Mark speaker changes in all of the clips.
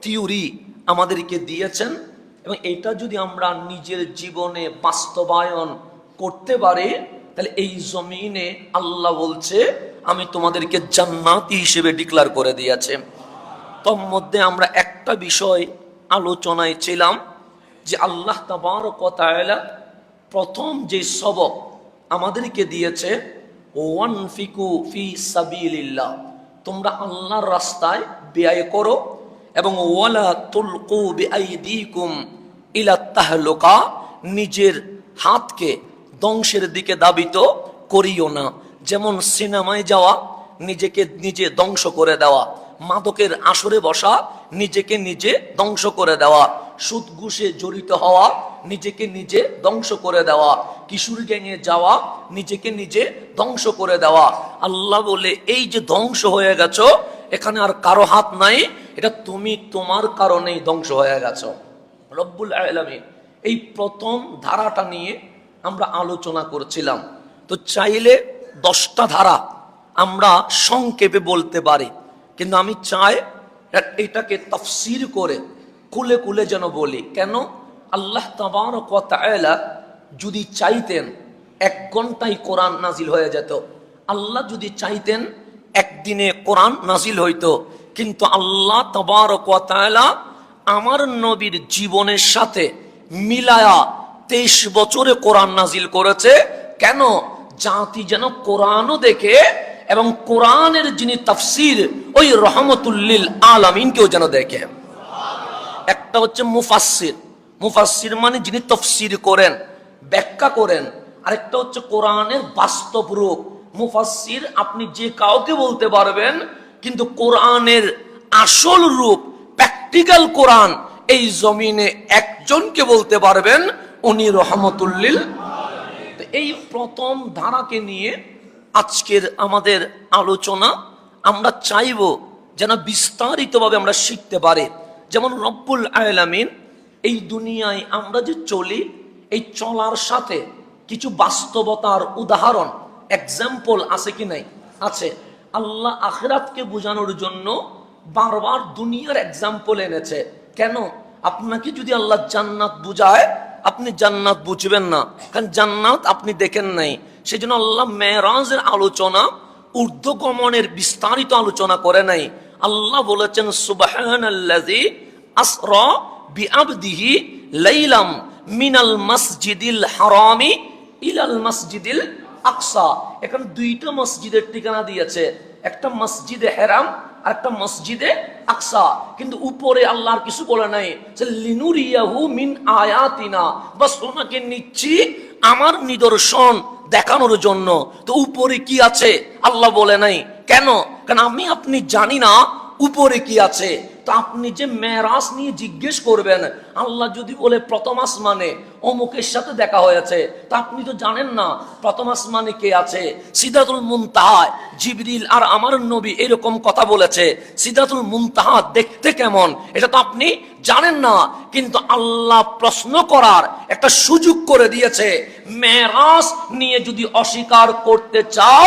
Speaker 1: Theory আমাদেরকে দিয়েছেন, এবং এটা যদি আমরা নিজের জীবনে বাস্তবায়ন করতে পারি, তাহলে এই জমিনে আল্লাহ বলছে আমি তোমাদেরকে জান্নাতি হিসেবে ডিক্লেয়ার করে দিয়েছে। তোর মধ্যে আমরা একটা বিষয় আলোচনায় ছিলাম যে আল্লাহ তাবারক ওয়া তাআলা প্রথম যে সবক আমাদেরকে দিয়েছে, ওয়ানফিকু ফি সাবিলিল্লাহ, তোমরা আল্লাহর রাস্তায় ব্যয় করো, এবং ওয়ালা তুলকু বিআইদিকুম ইলা তাহলুকা, নিজের হাতকে ধ্বংসের দিকে ধাবিত করিও না। যেমন সিনেমায় যাওয়া, নিজেকে নিজে ধ্বংস করে দেওয়া, মাদকের আসরে বসা, নিজেকে নিজে ধ্বংস করে দেওয়া, সুদ ঘুষে জড়িত হওয়া, নিজেকে নিজে ধ্বংস করে দেওয়া, কিশোর গ্যাংয়ে যাওয়া, নিজেকে নিজে ধ্বংস করে দেওয়া। আল্লাহ বলে এই যে ধ্বংস হয়ে গেছো, এখানে আর কারো হাত নাই, এটা তুমি তোমার কারণেই ধ্বংস হয়ে গেছো। রব্বুল আলামিন এই প্রথম ধারাটা নিয়ে আমরা আলোচনা করছিলাম। তো চাইলে 10টা ধারা আমরা সংক্ষেপে বলতে পারি, কিন্তু আমি চাই এটাকে তাফসীর করে কুলে কুলে যেন বলি। কেন? আল্লাহ তাবারক ওয়া তাআলা যদি চাইতেন 1 ঘন্টায় কোরআন নাজিল হয়ে যেত, আল্লাহ যদি চাইতেন একদিনে কোরআন নাজিল হইতো, কিন্তু আল্লাহ তাবারক ওয়া তাআলা আমার নবীর জীবনের সাথে মিলায়া 23 বছরে কোরআন নাজিল করেছে। কেন? জাতি যেন কোরআনও দেখে, এবং কোরআনের যিনি তাফসীর, ওই রহমতুল লিল আলামিনকেও যেন দেখে। একটা হচ্ছে মুফাসসির, মুফাসসির মানে যিনি তাফসীর করেন, ব্যাখ্যা করেন। আরেকটা হচ্ছে কোরআনের বাস্তব রূপ। মুফাসসির আপনি যে কাউকে বলতে পারবেন, কিন্তু কোরআনের আসল রূপ, প্র্যাকটিক্যাল কোরআন, এই জমিনে একজনকে বলতে পারবেন, উনি রহমতুল লিল। এই প্রথম ধারাকে নিয়ে আজকের আমাদের আলোচনা। আমরা চাইব যেন বিস্তারিতভাবে আমরা শিখতে পারি। যেমন রব্বুল আলামিন এই দুনিয়ায় আমরা যে চলি, এই চলার সাথে কিছু বাস্তবতার উদাহরণ, এক্সাম্পল আছে কি নাই? আছে। আল্লাহ আখিরাতকে বোঝানোর জন্য বারবার দুনিয়ার এক্সাম্পল এনেছে। কেন? আপনাকে যদি আল্লাহ জান্নাত বুঝায়, আপনি জান্নাত বুঝবেন না, কারণ জান্নাত আপনি দেখেন নাই। সেই জন্য আল্লাহ মেরাজের আলোচনা, ঊর্ধ্বগমনের বিস্তারিত আলোচনা করে নাই। আল্লাহ বলেছেন সুবহানাল্লাযী আসরা বিআবদিহি লাইলাম মিনাল মাসজিদিল হারামি ইলাল মাসজিদিল আকসা। এখানে 2টা মসজিদের ঠিকানা দিয়েছে, একটা মসজিদে হেরাম আর একটা মসজিদে আকসা। কিন্তু উপরে আল্লাহর কিছু বলে নাই যে লিনুরিয়াহু মিন আয়াতিনা, বাস ওনাকে নিচ্ছি আমার নিদর্শন দেখানোর জন্য। তো উপরে কি আছে আল্লাহ বলে নাই। কেন? কারণ আমি আপনি জানি না উপরে কি আছে। তো আপনি যে মেরাজ নিয়ে জিজ্ঞেস করবেন, আল্লাহ যদি বলে প্রথম আসমানে অমুকের সাথে দেখা হয়েছে, তা আপনি তো জানেন না প্রথম আসমানে কে আছে। সিদরাতুল মুনতাহায় জিবরিল আর আমার নবী এরকম কথা বলেছে, সিদরাতুল মুনতাহা দেখতে কেমন, এটা তো আপনি জানেন না। কিন্তু আল্লাহ প্রশ্ন করার একটা সুযোগ করে দিয়েছে। মেরাজ নিয়ে যদি অস্বীকার করতে চাও,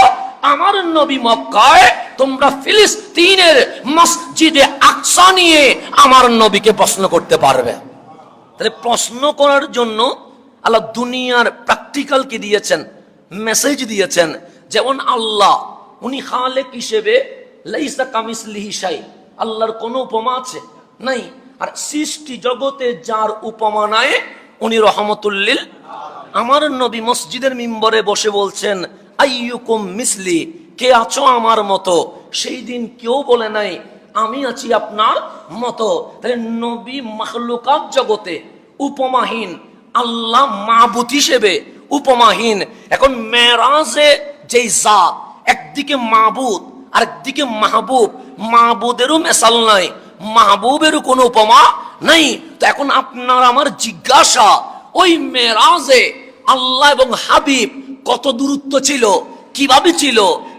Speaker 1: আমার নবী মক্কায়, তোমরা ফিলিস্তিনের মসজিদে আকসা নিয়ে আমার নবীকে প্রশ্ন করতে পারবে। তাহলে প্রশ্ন করার জন্য আল্লাহ দুনিয়ার প্র্যাকটিক্যাল কি দিয়েছেন, মেসেজ দিয়েছেন। যেমন আল্লাহ উনি খালেক হিসেবে লাইসা কামিসলিহি শাই, আল্লাহর কোনো উপমা আছে? নাই। আর সৃষ্টি জগতে যার উপমা নাই, উনি রহমতুল লিল। আমার নবী মসজিদের মিম্বরে বসে বলছেন আইয়ুকুম মিসলি, কে আছো আমার মতো? সেই দিন কেউ বলে নাই আমি আছি আপনার মতো। তাহলে নবী মাখলুকাত জগতে উপমাহীন, আল্লাহ মাবুদ হিসেবে উপমাহীন। এখন মেরাজে যেই জাত, একদিকে মাবুদ আর একদিকে মাহবুব, মাবুদেরও মেসাল নাই, মাহবুবেরও কোনো উপমা নাই। তো এখন আপনার আমার জিজ্ঞাসা, ওই মেরাজে আল্লাহ এবং হাবিব কত দূরত্ব ছিল, কিভাবে ছিল,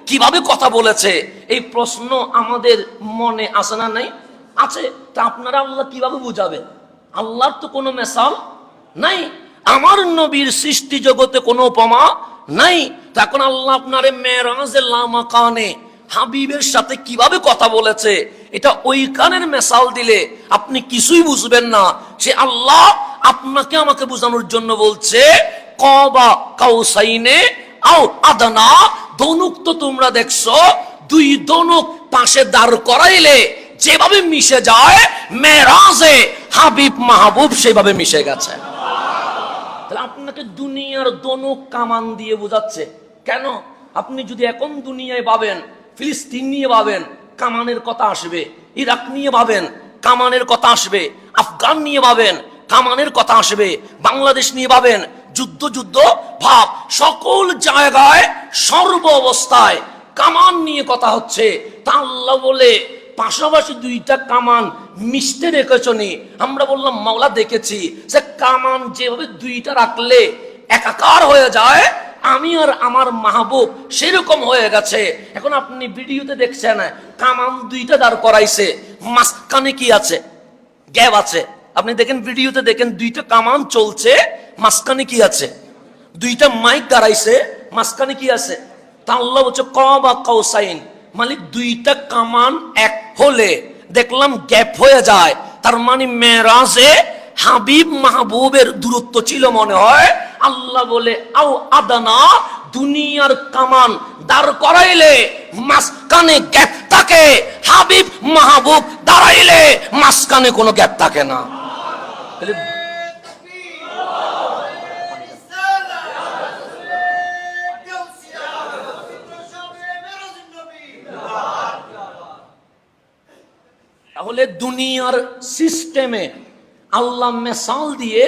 Speaker 1: কিভাবে কথা বলেছে, এই প্রশ্ন আমাদের মনে আসে না? নাই? আছে। তা আপনারা আল্লাহ কিভাবে বুঝাবেন? আল্লাহর তো কোনো মেসাল নাই, আমার নবীর সৃষ্টি জগতে কোনো উপমা নাই। তখন আল্লাহ আপনারে মেরাজে লামাকানে হাবিবের সাথে কিভাবে কথা বলেছে, এটা ওই কানের মেসাল দিলে আপনি কিছুই বুঝবেন না। সে আল্লাহ আপনাকে আমাকে বোঝানোর জন্য বলছে কবা কাউসাইনে আও আদানা, দনুক তো তোমরা দেখছো, দুই দনুক পাশে দাঁড় করাইলে যেভাবে মিশে যায়, মেরাজে হাবিব মাহবুব সেভাবে মিশে গেছে। তাহলে আপনাকে দুনিয়ার দনুক কামান দিয়ে বোঝাচ্ছে কেন? আপনি যদি এখন দুনিয়ায় ভাবেন, ফিলিস্তিন নিয়ে ভাবেন, কামানের কথা আসবে। ইরাক নিয়ে ভাবেন, কামানের কথা আসবে। আফগান নিয়ে ভাবেন, কামানের কথা আসবে। বাংলাদেশ নিয়ে ভাবেন, যুদ্ধ যুদ্ধ ভাব। সকল জায়গায় সর্ব অবস্থায় কামান নিয়ে কথা হচ্ছে। তা আল্লাহ বলে পাশাপাশি দুইটা কামান মিশতে রেখেছনি। আমরা বললাম মাওলা দেখেছি যে কামান যেভাবে দুইটা রাখলে একাকার হয়ে যায়, আমি আর আমার মাহবুব সেরকম হয়ে গেছে। এখন আপনি ভিডিওতে দেখছেন কামান দুইটা দাঁড় করাইছে, মাঝখানে কি আছে? গ্যাপ আছে। আপনি দেখেন ভিডিওতে দেখেন দুইটা কামান চলছে, মাঝখানে কি আছে? দুইটা মাইক দাঁড়াইছে, মাঝখানে কি আছে? তা আল্লাহ বলছে কবা কাউসাইন, মালিক দুইটা কামান এক হলে দেখলাম গ্যাপ হয়ে যায়, তার মানে মেরাজে হাবিব মাহবুবের দূরত্ব ছিল মনে হয়। আল্লাহ বলে আও আদানা, দুনিয়ার কামান দাঁড় করাইলে মাঝখানে গ্যাপ থাকে, হাবিব মাহবুব দাঁড়াইলে মাঝখানে কোনো গ্যাপ থাকে না। তাহলে দুনিয়ার সিস্টেমে আল্লাহ মেসাল দিয়ে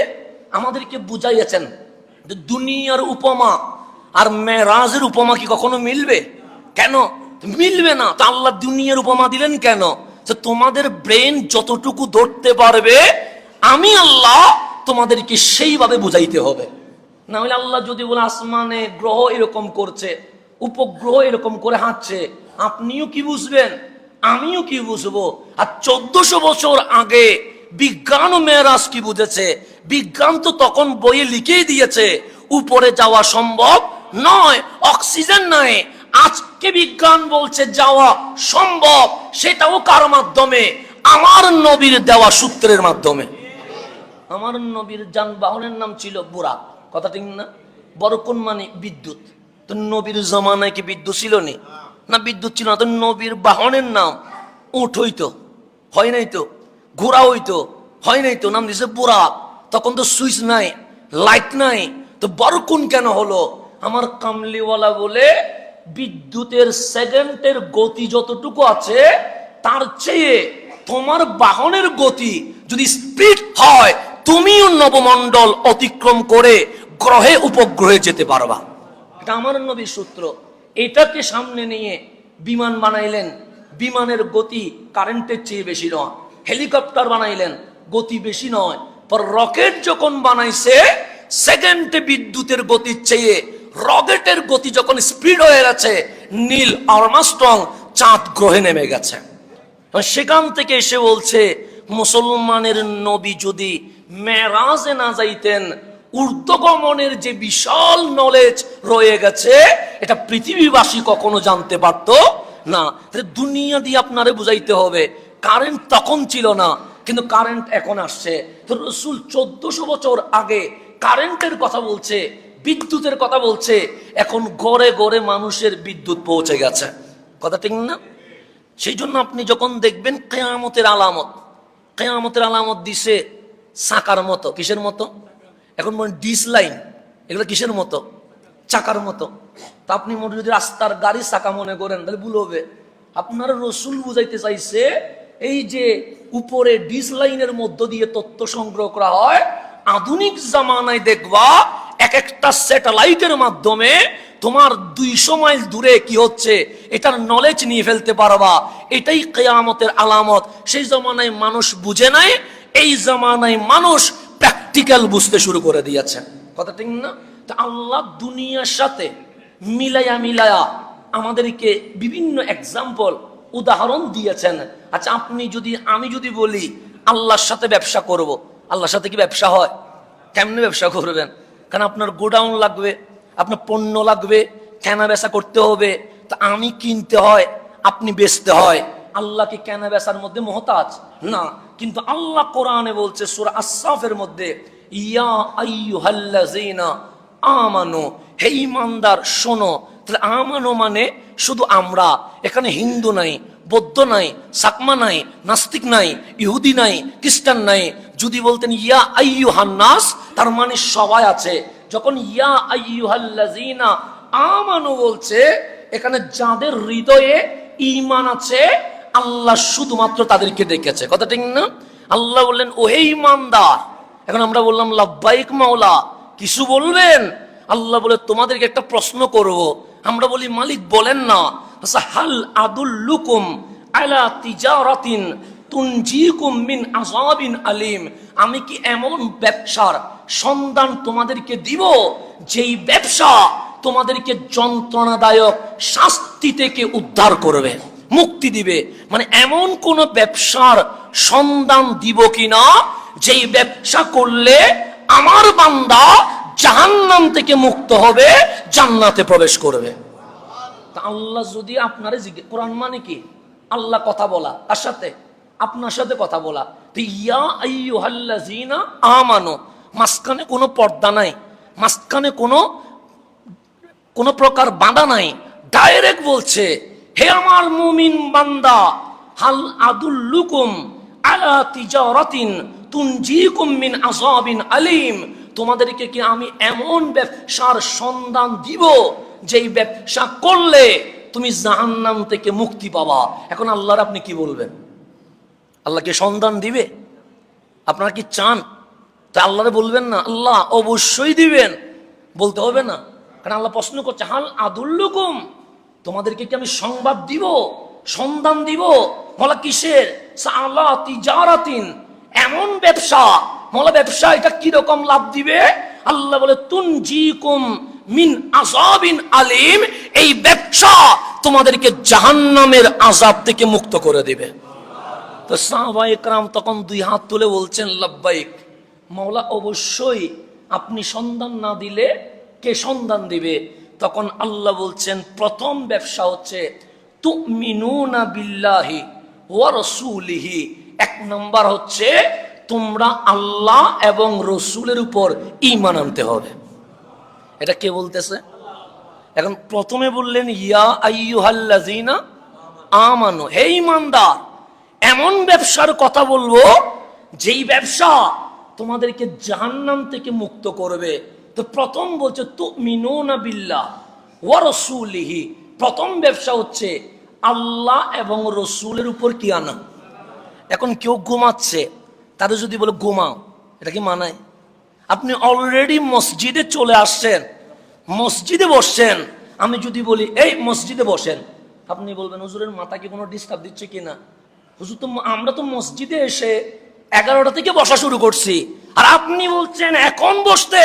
Speaker 1: আমাদেরকে বুঝাইয়াছেন দুনিয়ার উপমা আর মেরাজের উপমা কি কখনো মিলবে? কেন মিলবে না? তা আল্লাহ দুনিয়ার উপমা দিলেন কেন? যে তোমাদের ব্রেন যতটুকু ধরতে পারবে আমি আল্লাহ তোমাদেরকে সেইভাবে বুঝাইতে হবে। না হলে আল্লাহ যদি বলে আসমানে গ্রহ এরকম করছে, উপগ্রহ এরকম করে হাঁটছে, আপনিও কি বুঝবেন? আমিও কি বুঝবো? আর 1400 বছর আগে বিজ্ঞান ও মেরাজ কি বুঝেছে? বিজ্ঞান তো তখন বইয়ে লিখেই দিয়েছে উপরে যাওয়া সম্ভব নয়, অক্সিজেন নাই। আজকে বিজ্ঞান বলছে যাওয়া সম্ভব, সেটাও কার মাধ্যমে? আমার নবীর দেওয়া সূত্রের মাধ্যমে। আমার নবীর যানবাহনের নাম ছিল বুরাক, কথা ঠিক না? বরকন মানে বিদ্যুৎ। তো নবীর জমানায় কি বিদ্যুৎ ছিল না? বিদ্যুৎ ছিল না। তো নবীর বাহনের নাম উঠ হইতো, হয় নাই তো? ঘোড়া হইতো, হয় নাই তো? নাম দিয়েছে বুরাক। তখন তো সুইচ নাই, লাইট নাই, তো বরকুন কেন হলো? আমার কামলিওয়ালা বলে বিদ্যুতের সেকেন্ডের গতি যতটুকু আছে তার চেয়ে তোমার বাহনের গতি যদি স্পিড হয়, তুমিও নবমণ্ডল অতিক্রম করে গ্রহে উপগ্রহে যেতে পারবা। এটা আমার নবীর সূত্র। এটাকে সামনে নিয়ে বিমান বানাইলেন, বিমানের গতি কারেন্টের চেয়ে বেশি নয়। হেলিকপ্টার বানাইলেন, গতি বেশি নয়। পর রকেট যখন বানাইছে, সেকেন্ডে বিদ্যুতের গতির চেয়ে রকেটের গতি যখন স্পিড হয়ে গেছে, নীল আর্মস্ট্রং চাঁদ গ্রহে নেমে গেছে। সেখান থেকে এসে বলছে মুসলমানের নবী যদি মেরাজে না যাইতেন, ঊর্ধ্বগমনের যে বিশাল নলেজ রয়ে গেছে এটা পৃথিবীবাসী কখনো জানতে পারত না। দুনিয়া দিয়ে আপনারে বুঝাইতে হবে। কারেন্ট তখন ছিল না, কিন্তু কারেন্ট এখন আসছে। তো রসুল 1400 বছর আগে কারেন্টের কথা বলছে, বিদ্যুতের কথা বলছে। এখন গড়ে গড়ে মানুষের বিদ্যুৎ পৌঁছে গেছে, কথা ঠিক না? সেই জন্য আপনি যখন দেখবেন কিয়ামতের আলামত, কিয়ামতের আলামত দিছে চাকার মতো। কিসের মতো? এখন মনে ডিস লাইন, এগুলো কিসের মতো? চাকার মতো। তা আপনি মনে যদি রাস্তার গাড়ি চাকা মনে করেন তাহলে ভুল হবে। আপনার রসুল বুঝাইতে চাইছে এই যে উপরে ডিস লাইনের মধ্য দিয়ে তথ্য সংগ্রহ করা হয়, আধুনিক জামানায় দেখবা এক একটা স্যাটেলাইটের মাধ্যমে তোমার 200 মাইল দূরে কি হচ্ছে এটার নলেজ নিয়ে ফেলতে পারবা। এটাই কিয়ামতের আলামত। সেই জামানায় মানুষ বুঝে নাই, এই জামানায় মানুষ প্র্যাকটিক্যাল বুঝতে শুরু করে দিয়েছে, কথা ঠিক না? তা আল্লাহ দুনিয়ার সাথে মিলায়া মিলায়া আমাদেরকে বিভিন্ন এক্সাম্পল, উদাহরণ দিয়েছেন। আচ্ছা আপনি যদি, আমি যদি বলি আল্লাহর সাথে ব্যবসা করব, আল্লাহর সাথে কি ব্যবসা হয়? কেমনে ব্যবসা করবেন? কারণ আপনার গোডাউন লাগবে, আপনার পণ্য লাগবে, কেনা বেচা করতে হবে। তা আমি কিনতে হয়, আপনি বেচতে হয়। আল্লাহ কি কেনা বেচার মধ্যে মুহতাজ না, কিন্তু আল্লাহ কোরআনে বলছে সূরা আস-সাফের মধ্যে, ইয়া আইয়ুহাল্লাযীনা আমানু, হে ঈমানদার শোনো। তাহলে আমানু মানে শুধু আমরা, এখানে হিন্দু নাই, বৌদ্ধ নাই, সাকমা নাই, নাস্তিক নাই, ইহুদি নাই, খ্রিস্টান নাই। যদি বলতেন ইয়া আইয়ুহান নাস, তার মানে সবাই আছে। যখন ইয়া আইয়ুহাল্লাযীনা আমানু বলছে, এখানে যাদের হৃদয়ে ঈমান আছে আল্লাহ শুধুমাত্র তাদেরকে ডেকেছে। কথা ঠিক না? আল্লাহ বললেন ওহে ঈমানদার। এখন আমরা বললাম লাব্বাইক মাওলা, কিছু বলবেন? আল্লাহ বলে তোমাদেরকে একটা প্রশ্ন করব। আমরা বলি মালিক বলেন না। হাল আদুল্লুকুম আলা তিজারাতিন তুনজিকুম মিন আযাবিন আলিম, আমি কি এমন ব্যবসার সন্ধান তোমাদেরকে দিব যেই ব্যবসা তোমাদেরকে যন্ত্রণাদায়ক শাস্তি থেকে উদ্ধার করবে, মুক্তি দিবে? মানে এমন কোন ব্যবসার সন্ধান দিব কিনা যেই ব্যবসা করলে আমার বান্দা জাহান্নাম থেকে মুক্ত হবে, জান্নাতে প্রবেশ করবে। তা আল্লাহ যদি আপনারে জিজ্ঞেস, কোরআন মানে কি? আল্লাহ কথা বলা, তার সাথে আপনার সাথে কথা বলা। তো ইয়া আইয়ুহাল্লাযীনা আমানু, মাঝখানে কোনো পর্দা নাই, মাঝখানে কোনো প্রকার বাঁধা নাই, ডাইরেক্ট বলছে হে আমার মুমিন বান্দা, হাল আদুল্লুকুম আলা তিজারাতিন তুনজিকুম মিন আযাবিন আলিম, তোমাদেরকে কি আমি এমন ব্যবসার সন্ধান দিব যেই ব্যবসা করলে তুমি জাহান্নাম থেকে মুক্তি পাবা? এখন আল্লাহর আপনি কি বলবেন? আল্লাহকে সন্ধান দিবে? আপনারা কি চান? তা আল্লাহরে বলবেন না আল্লাহ অবশ্যই দিবেন? বলতে হবে না, কারণ আল্লাহ প্রশ্ন করছে হাল আদুল্লুকুম, তোমাদেরকে কি আমি সংবাদ দিব, সন্ধান দিব? বলা কিসের? সাআলা তিজারাতিন, এমন ব্যবসা। মোলা ব্যবসা এটা কি রকম লাভ দিবে? আল্লাহ বলে তুনজিকুম মিন আযাবিন আলিম, এই ব্যবসা তোমাদেরকে জাহান্নামের আযাব থেকে মুক্ত করে দিবে। তো সাহাবায়ে কেরাম তখন দুই হাত তুলে বলছেন লাব্বাইক মাওলা, অবশ্যই আপনি সন্ধান না দিলে কে সন্ধান দিবে? তখন আল্লাহ বলছেন প্রথম ব্যবসা হচ্ছে তুমিনুনা বিল্লাহি ওয়া রাসূলিহি, এক নাম্বার হচ্ছে তোমরা আল্লাহ এবং রসুলের উপর ঈমান আনতে হবে। এটা কে বলতেছে? এখন প্রথমে বললেন ইয়া আইয়ুহাল্লাযীনা আমানু, হে ঈমানদার, এমন ব্যবসার কথা বলবো যেই ব্যবসা তোমাদেরকে জাহান্নাম থেকে মুক্ত করবে। তো প্রথম বলছে তুমিনুনা বিল্লাহ ওয়া রাসূলিহি, প্রথম ব্যবসা হচ্ছে আল্লাহ এবং রসুলের উপর কি আনা। এখন কেউ ঘুমাচ্ছে, তাদের যদি বলে ঘুমাও, এটা কি মানায়? আপনি অলরেডি মসজিদে চলে আসছেন, মসজিদে বসছেন, আমি যদি বলি এই মসজিদে বসেন, আপনি বলবেন হুজুরের মাথা কি কোনো ডিস্টার্ব দিচ্ছে কিনা? হুজুর তো আমরা তো মসজিদে এসে 11টা থেকে বসা শুরু করছি, আর আপনি বলছেন এখন বসতে।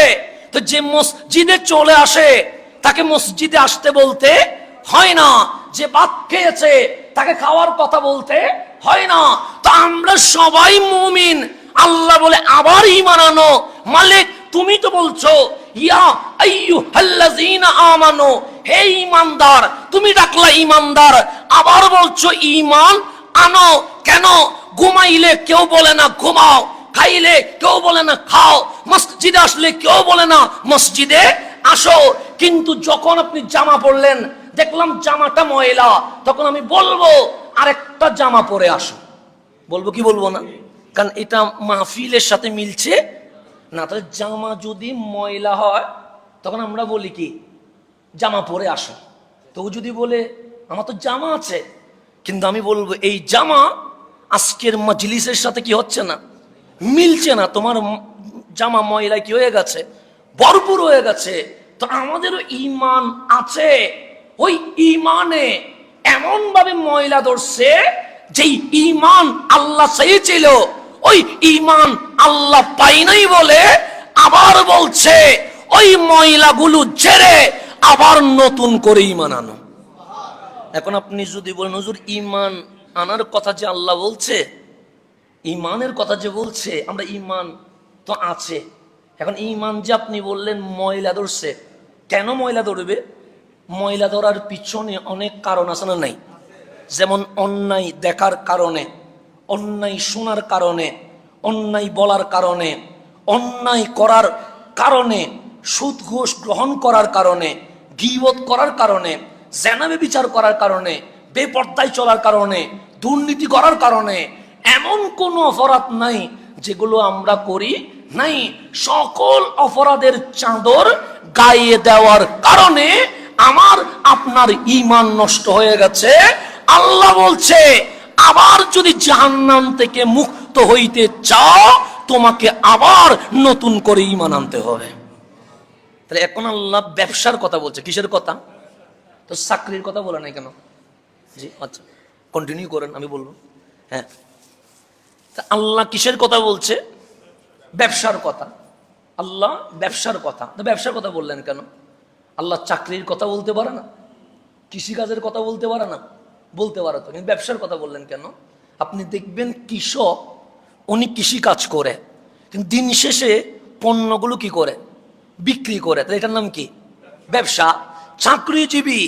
Speaker 1: তো যে মসজিদে চলে আসে তাকে মসজিদে আসতে বলতে হয় না, যে ভাত খেয়েছে তাকে খাওয়ার কথা বলতে হয় না। তো আমরা সবাই মুমিন, আল্লাহ বলে আবার ঈমান আনো। মালিক তুমি তো বলছো ইয়া আইয়ুহাল্লাযীনা আমানু, হে ঈমানদার, তুমি ডাকলা ঈমানদার, আবার বলছো ঈমান আনো। কেন? ঘুমাইলে কেউ বলে না ঘুমাও, খাইলে কেউ বলে না খাও, মসজিদে আসলে কেউ বলে না মসজিদে আসো। কিন্তু যখন আপনি জামা পরলেন, দেখলাম জামাটা ময়লা, তখন আমি বলবো আরেকটা জামা পরে আসো। বলবো কি বলবো না? কারণ এটা মাহফিলের সাথে মিলছে না। তাহলে জামা যদি ময়লা হয় তখন আমরা বলি কি জামা পরে আসো। তো যদি বলে আমার তো জামা আছে, কিন্তু আমি বলবো এই জামা আজকের মজলিসের সাথে কি হচ্ছে না, মিলছে না, তোমার জামা ময়লা কি হয়ে গেছে, ভরপুর হয়ে গেছে। তো আমাদেরও ঈমান আছে, ওই ঈমানে এমন ভাবে ময়লা ধরছে যেই ঈমান আল্লাহ চেয়েছিল, ওই ঈমান আল্লাহ পাই নাই বলে আবার বলছে ওই ময়লাগুলো ঝেড়ে আবার নতুন করে ঈমান আনো। এখন আপনি যদি বলেন হুজুর ঈমান আনার কথা যে আল্লাহ বলছে, ঈমানের কথা যে বলছে, আমরা ঈমান তো আছে, এখন ঈমান যে আপনি বললেন ময়লা ধরছে, কেন ময়লা ধরবে? ময়লা ধরার পিছনে অনেক কারণ আছে না নাই? যেমন অন্যায় দেখার কারণে, অন্যায় শোনার কারণে, অন্যায় বলার কারণে, অন্যায় করার কারণে, সুদ ঘুষ গ্রহণ করার কারণে, গীবত করার কারণে, জেনা ব্যভিচার করার কারণে, বেপর্দায় চলার কারণে, দুর্নীতি করার কারণে এমন কোনো অপরাধ নাই যেগুলো আমরা করি নাই। সকল অপরাধের চাদর গায়ে দেওয়ার কারণে আমার আপনার ঈমান নষ্ট হয়ে গেছে। আল্লাহ বলছে, আবার যদি জাহান্নাম থেকে মুক্ত হইতে চাও তোমাকে আবার নতুন করে ঈমান আনতে হবে। তাহলে এখন আল্লাহ ব্যবসার কথা বলছে। কিসের কথা? তো চাকরির কথা বলে নাই কেন? জি আচ্ছা, কন্টিনিউ করেন, আমি বলবো। হ্যাঁ, আল্লাহ কিসের কথা বলছে? ব্যবসার কথা। আল্লাহ ব্যবসার কথা। তো ব্যবসার কথা বললেন কেন? আল্লাহ চাকরির কথা বলতে পারে না? কৃষিকাজের কথা বলতে পারে না? বলতে পারে তো, কিন্তু ব্যবসার কথা বললেন কেন? আপনি দেখবেন কৃষক উনি কৃষিকাজ করে, কিন্তু দিন শেষে পণ্যগুলো কি করে? বিক্রি করে। তাহলে এটার নাম কি? ব্যবসা। চাকরিজীবী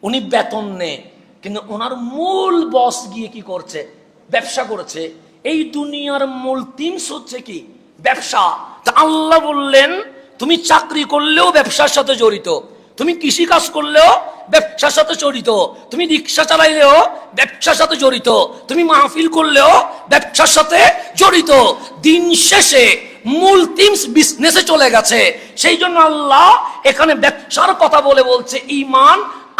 Speaker 1: উনি বেতন নেয়, কিন্তু ওনার মূল বস গিয়ে কি করছে? ব্যবসা করছে। এই দুনিয়ার মূল থিমস হচ্ছে কি? ব্যবসা। তা আল্লাহ বললেন তুমি চাকরি করলেও ব্যবসার সাথে জড়িত, তুমি কৃষিকাজ করলেও ব্যবসার সাথে জড়িত, তুমি রিক্সা চালাইলেও ব্যবসার সাথে জড়িত, তুমি মাহফিল করলেও ব্যবসার সাথে জড়িত। দিন শেষে মূল থিমস বিজনেসে চলে গেছে। সেই জন্য আল্লাহ এখানে ব্যবসার কথা বলে বলছে ঈমান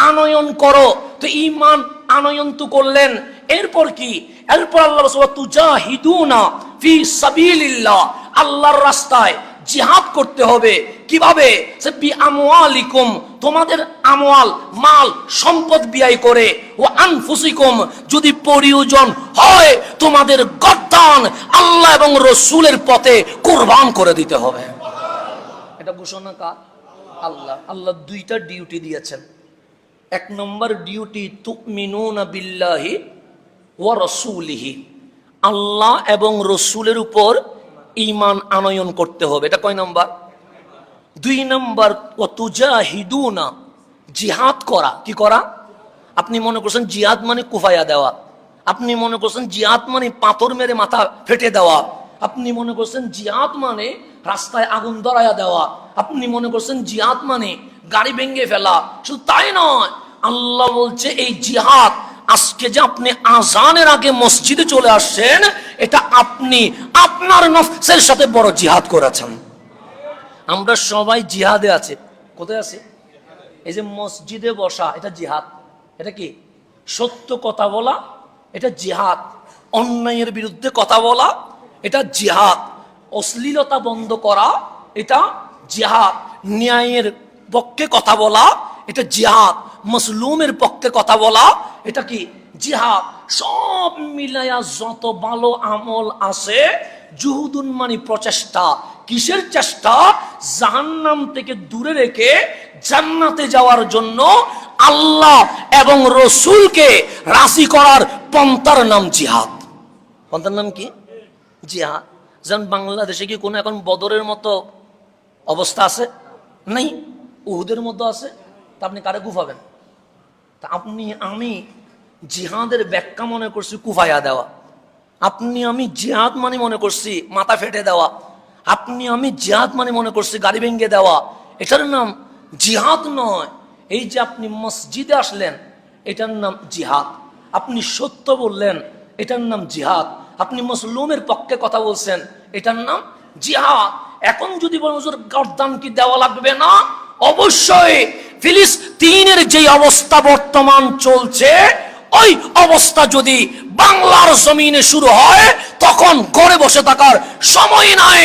Speaker 1: আনয়ন করো। তো ঈমান আনয়ন তো করলেন, এরপর কি? এরপর আল্লাহ বলছে তুজাহিদুনা ফি সাবিলিল্লাহ, আল্লাহর রাস্তায় জিহাদ করতে হবে। কিভাবে? বি আমওয়ালিকুম, তোমাদের আমওয়াল মাল সম্পদ ব্যয় করে, ও আনফুসিকুম, যদি প্রয়োজন হয় তোমাদের গর্দান আল্লাহ এবং রাসূলের পথে কুরবান করে দিতে হবে। এটা ঘোষণা কার? আল্লাহ। আল্লাহ দুইটা ডিউটি দিয়েছেন। এক নম্বর ডিউটি তুমিনুনা বিল্লাহি ওয়া রাসূলিহি, আল্লাহ এবং রাসূলের উপর ঈমান আনয়ন করতে হবে। এটা কয় নাম্বার? দুই নাম্বার ওয়া তুজাহিদুনা, জিহাদ করা। কি করা? আপনি মনে করছেন জিহাদ মানে কুফায়া দেওয়া, আপনি মনে করছেন জিহাদ মানে পাথর মেরে মাথা ফেটে দেওয়া, আপনি মনে করছেন জিহাদ মানে রাস্তায় আগুন ধরায়া দেওয়া, আপনি মনে করছেন জিহাদ মানে গাড়ি ভেঙে ফেলা। শুধু তাই নয়, আল্লাহ বলছে এই জিহাদ, আজকে যে আপনি আজানের আগে মসজিদে চলে আসছেন, এটা আপনি আপনার নফসের সাথে বড় জিহাদ করেছেন। আমরা সবাই জিহাদে আছে। কোথায় আছে? এই যে মসজিদে বসা, এটা জিহাদ। এটা কি? সত্য কথা বলা, এটা জিহাদ। অন্যায়ের বিরুদ্ধে কথা বলা, এটা জিহাদ। অশ্লীলতা বন্ধ করা, এটা জিহাদ। ন্যায়ের পক্ষে কথা বলা, এটা জিহাদ। মজলুমের পক্ষে কথা বলা, এটা কি? জিহাদ। সব মিলায়া যত ভালো আমল আছে, জুহুদুন মানে প্রচেষ্টা। কিসের চেষ্টা? জাহান্নাম থেকে দূরে রেখে জান্নাতে যাওয়ার জন্য আল্লাহ এবং রাসূলকে রাজি করার পন্থার নাম জিহাদ। পন্থার নাম কি? জিহাদ। যেমন বাংলাদেশে কি কোনো এখন বদরের মতো অবস্থা আছে? নাই। উহুদের মতো আছে? তা আপনি কারে কুফাবেন? তা আপনি আমি জিহাদের ব্যাখ্যা মনে করছি কুফায়া দেওয়া, আপনি আমি জিহাদ মানে মনে করছি মাথা ফেটে দেওয়া, আপনি আমি জিহাদ মানে মনে করছি গাড়ি ভেঙে দেওয়া। এটার নাম জিহাদ নয়। এই যে আপনি মসজিদে আসলেন, এটার নাম জিহাদ। আপনি সত্য বললেন, এটার নাম জিহাদ। আপনি মুসলিমের পক্ষে কথা বলছেন, এটার নাম জিহাদ। এখন যদি বলেন হুজুর গর্দান কি দেওয়া লাগবে না? অবশ্যই। ফিলিস্তিনের যে অবস্থা বর্তমান চলছে, ওই অবস্থা যদি বাংলার জমিনে শুরু হয়, তখন ঘরে বসে থাকার সময় নাই,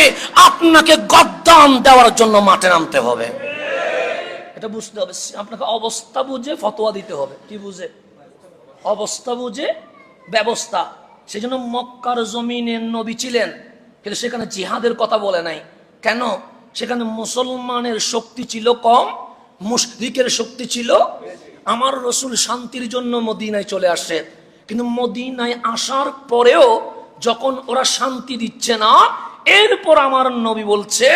Speaker 1: আপনাকে গর্দান দেওয়ার জন্য মাঠে নামতে হবে। এটা বুঝতে হবে। আপনাকে অবস্থা বুঝে ফতোয়া দিতে হবে। কি বুঝে? অবস্থা বুঝে ব্যবস্থা। সেই জন্য মক্কার জমিনে নবী ছিলেন, কিন্তু সেখানে জিহাদের কথা বলে নাই। কেন? সেখানে মুসলমানের শক্তি ছিল কম, মুশরিকের শক্তি ছিল। আমার রাসূল শান্তির জন্য মদিনায় চলে আসে, কিন্তু মদিনায় আসার পরেও যখন ওরা শান্তি দিচ্ছে না, এরপর আমার নবী বলছে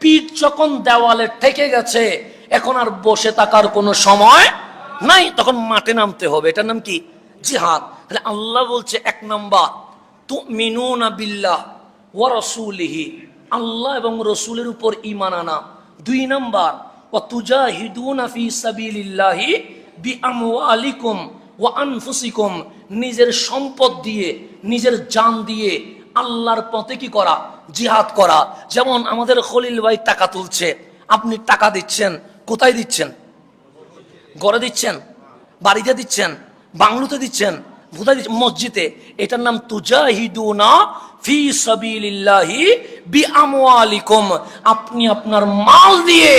Speaker 1: পিঠ যখন দেওয়ালে ঠেকে গেছে, এখন আর বসে থাকার কোনো সময় নাই, তখন মাঠে নামতে হবে। এটার নাম কি? জিহাদ। তাহলে আল্লাহ বলছে 1 নাম্বার তুমিনুনা বিল্লাহ ওয়া রাসূলিহি, আল্লাহ এবং রসুলের উপর ঈমান আনা। 2 নাম্বার ওয়া তুজাহিদুনা ফি সাবিলিল্লাহি বিআমওয়ালিকুম ওয়া আনফুসিকুম, নিজের সম্পদ দিয়ে নিজের জান দিয়ে আল্লাহর পথে কি করা, জিহাদ করা। যেমন আমাদের খলিল ভাই টাকা তুলছে, আপনি টাকা দিচ্ছেন, কোথায় দিচ্ছেন? ঘরে দিচ্ছেন, বাড়িতে দিচ্ছেন, বাংলোতে দিচ্ছেন, কোথায় দিচ্ছেন? মসজিদে। এটার নাম তুজাহিদুনা ফি সাবিলিল্লাহি বিআমওয়ালিকুম, আপনি আপনার মাল দিয়ে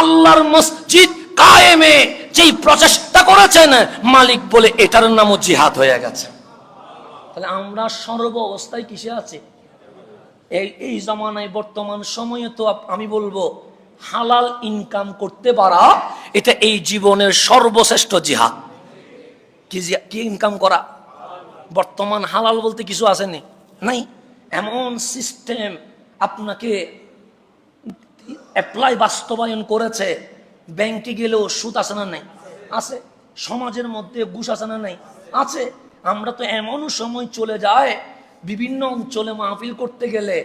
Speaker 1: আল্লাহর মসজিদ কায়েমে যেই প্রচেষ্টা করেছেন, মালিক বলে এটার নামও জিহাদ হয়ে গেছে। তাহলে আমরা সর্ব অবস্থায় কিসে আছি? এই জামানায় বর্তমান সময়ে তো আমি বলবো হালাল ইনকাম করতে পারা এটা এই জীবনের সর্বশ্রেষ্ঠ জিহাদ। কি ইনকাম করা? বর্তমান হালাল বলতে কিছু আসেনি, নাই। এমন সিস্টেম আপনাকে অ্যাপ্লাই, বাস্তবায়ন করেছে। ব্যাংকে গেলেও সুদ আসে না? নাই, আছে। সমাজের মধ্যে ঘুষ আসে না? নাই, আছে। আমরা তো এমন সময় চলে যায়, বিভিন্ন অঞ্চলে মাহফিল করতে গেলে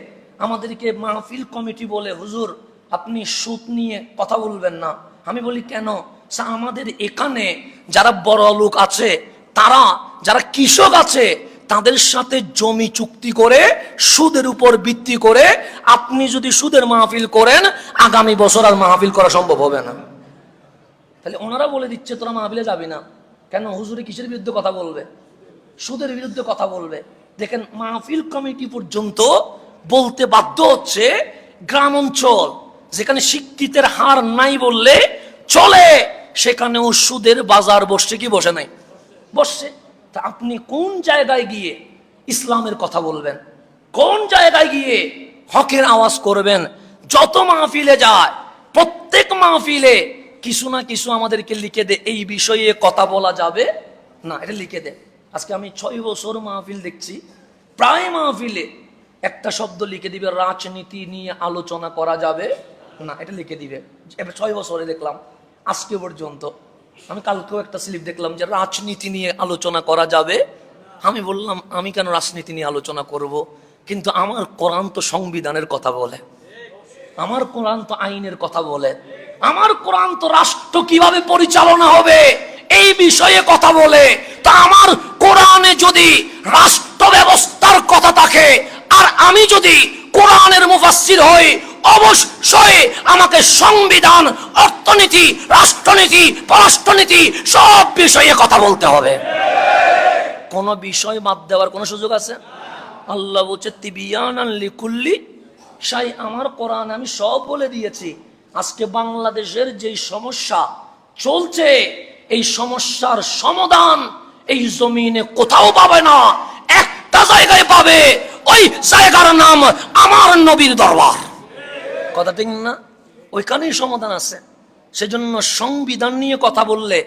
Speaker 1: আমাদেরকে মাহফিল কমিটি বলে, হুজুর আপনি সুদ নিয়ে কথা বলবেন না। আমি বলি কেন? আমাদের এখানে যারা বড় লোক আছে, তারা যারা কৃষক আছে, তাদের সাথে জমি চুক্তি করে সুদের উপর ভিত্তি করে আপনি যদি সুদের মাহফিল করেন, আগামী বছর আর মাহফিল করা সম্ভব হবে না। তাহলে ওনারা বলে দিচ্ছে তোরা মাহফিলে যাবি না কেন? হুজুরে কিসের বিরুদ্ধে কথা বলবে? সুদের বিরুদ্ধে কথা বলবে। দেখেন, মাহফিল কমিটি পর্যন্ত বলতে বাধ্য হচ্ছে গ্রাম অঞ্চল যেখানে শিক্ষিতের হার নাই বললে চলে, সেখানেও সুদের বাজার বসছে কি বসে নাই? বসছে। তা আপনি কোন জায়গায় গিয়ে ইসলামের কথা বলবেন? কোন জায়গায় গিয়ে হকের আওয়াজ করবেন? যত মাহফিলে যায়, প্রত্যেক মাহফিলে কিছু না কিছু আমাদেরকে লিখে দে, এই বিষয়ে কথা বলা যাবে না, এটা লিখে দে। আজকে আমি 6 বছর মাহফিল দেখছি, প্রায় মাহফিলে একটা শব্দ লিখে দিবে, রাজনীতি নিয়ে আলোচনা করা যাবে না, এটা লিখে দিবে। 6 বছরে দেখলাম আজকে পর্যন্ত। আমি কালকেও একটা স্লিপ দেখলাম যে রাজনীতি নিয়ে আলোচনা করা যাবে। আমি বললাম আমি কেন রাজনীতি নিয়ে আলোচনা করব? কিন্তু আমার কোরআন তো সংবিধানের কথা বলে, আমার কোরআন তো আইনের কথা বলে, আমার কোরআন তো রাষ্ট্র কিভাবে পরিচালনা হবে এই বিষয়ে কথা বলে। তা আমার কোরআনে যদি রাষ্ট্র ব্যবস্থার কথা থাকে আর আমি যদি কোরআনের মুফাসসির হই, অবশ্যই আমাকে সংবিধান, অর্থনীতি, রাষ্ট্রনীতি, পররাষ্ট্রনীতি সব বিষয়ে কথা বলতে হবে। কোন বিষয় বাদ দেওয়ার কোন সুযোগ আছে? আল্লাহ বলছে তিবিয়ানান লিকুল্লি শাই, আমার কোরআন আমি সব বলে দিয়েছি। আজকে বাংলাদেশের যে সমস্যা চলছে, এই সমস্যার সমাধান এই জমিনে কোথাও পাবে না, একটা জায়গায় পাবে, ওই জায়গার নাম আমার নবীর দরবার। কথা ঠিক না? ওইখানেই সমাধান আছে। সেজন্য সংবিধান নিয়ে কথা বললে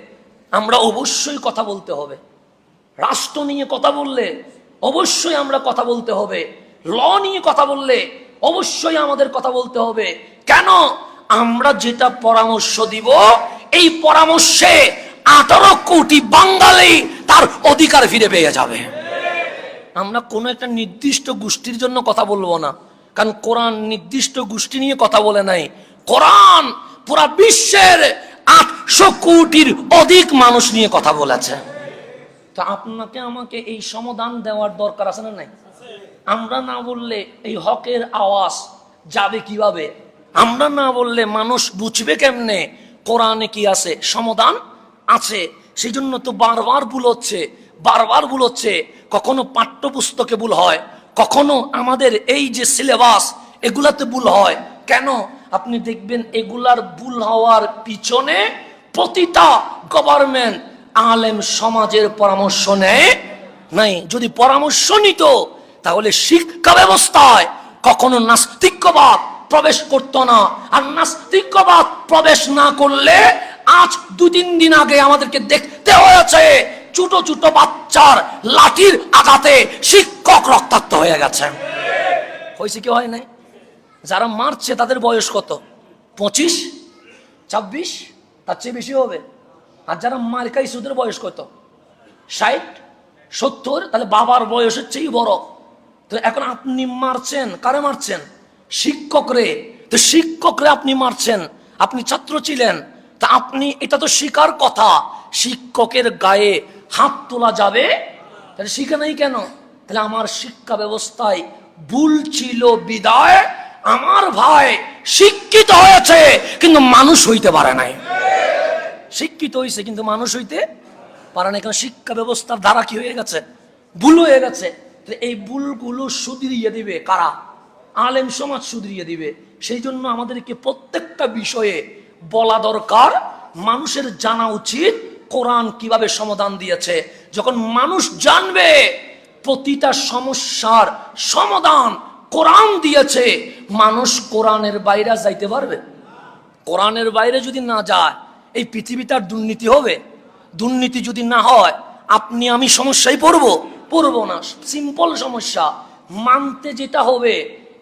Speaker 1: আমরা অবশ্যই কথা বলতে হবে, রাষ্ট্র নিয়ে কথা বললে অবশ্যই আমরা কথা বলতে হবে, ল নিয়ে কথা বললে অবশ্যই আমাদের কথা বলতে হবে। কেন? আমরা যেটা পরামর্শ দিব, এই পরামর্শে 18 কোটি বাঙালি তার অধিকার ফিরে পেয়ে যাবে। আমরা কোনো একটা নির্দিষ্ট গোষ্ঠীর জন্য কথা বলবো না, কারণ কোরআন নির্দিষ্ট গোষ্ঠী নিয়ে কথা বলে নাই। কোরআন পুরা বিশ্বের 800 কোটির অধিক মানুষ নিয়ে কথা বলেছে। তা আপনাকে আমাকে এই সমাধান দেওয়ার দরকার আছে না নাই? আমরা না বললে এই হকের আওয়াজ যাবে কিভাবে? আমরা না বললে মানুষ বুঝবে কেমনে কোরআনে কি আছে, সমাধান আছে? সেই জন্য তো বারবার ভুল হচ্ছে, বারবার ভুল হচ্ছে। কখনো পাঠ্যপুস্তকে ভুল হয়, কখনো আমাদের এই যে সিলেবাস এগুলাতে ভুল হয়। কেন? আপনি দেখবেন এগুলার ভুল হওয়ার পিছনে প্রতিটা গভর্নমেন্ট আলেম সমাজের পরামর্শ নেয় নাই। যদি পরামর্শ নিত তাহলে শিক্ষা ব্যবস্থায় কখনো নাস্তিক্যবাদ প্রবেশ করত না। আর নাস্তিক্যবাদ প্রবেশ না করলে আজ 2-3 দিন আগে আমাদেরকে দেখতে হয়েছে ছোট ছোট বাচ্চার লাঠির আঘাতে শিক্ষক রক্তাক্ত হয়ে গেছে। হয়েছে কি হয় নাই? যারা মারছে তাদের বয়স কত? 25, 26, তার চেয়ে বেশি হবে। আর যারা মার খাইছে ওদের বয়স কত? 60, 70, তাহলে বাবার বয়সের চেয়ে বড়। তো এখন আপনি মারছেন, কারে মারছেন? শিক্ষকরে। তো শিক্ষকরে আপনি মারছেন, আপনি ছাত্র ছিলেন, তা আপনি, এটা তো শিকার কথা, শিক্ষকের গায়ে হাত তোলা যাবে? তাহলে শিখে নাই কেন? তাহলে আমার শিক্ষা ব্যবস্থায় ভুল ছিল বিদায় আমার ভাই শিক্ষিত হয়েছে কিন্তু মানুষ হইতে পারে নাই। শিক্ষিত হয়েছে কিন্তু মানুষ হইতে পারে না, কারণ শিক্ষা ব্যবস্থার দ্বারা কি হয়ে গেছে? ভুল হয়ে গেছে। এই ভুলগুলো শুধরিয়ে দিবে কারা? আলেম সমাজ শুধরিয়ে দিবে। সেই জন্য আমাদেরকে প্রত্যেকটা বিষয়ে বলা দরকার, মানুষের জানা উচিত কোরআন কিভাবে সমাধান দিয়েছে। যখন মানুষ জানবে প্রতিটা সমস্যার সমাধান কোরআন দিয়েছে, মানুষ কোরআনের বাইরে যাইতে পারবে? কোরআনের বাইরে যদি না যায়, এই পৃথিবীতে আর দুর্নীতি হবে? দুর্নীতি যদি না হয়, আপনি আমি সমস্যায় পড়বো না। সিম্পল সমস্যা, মানতে যেটা হবে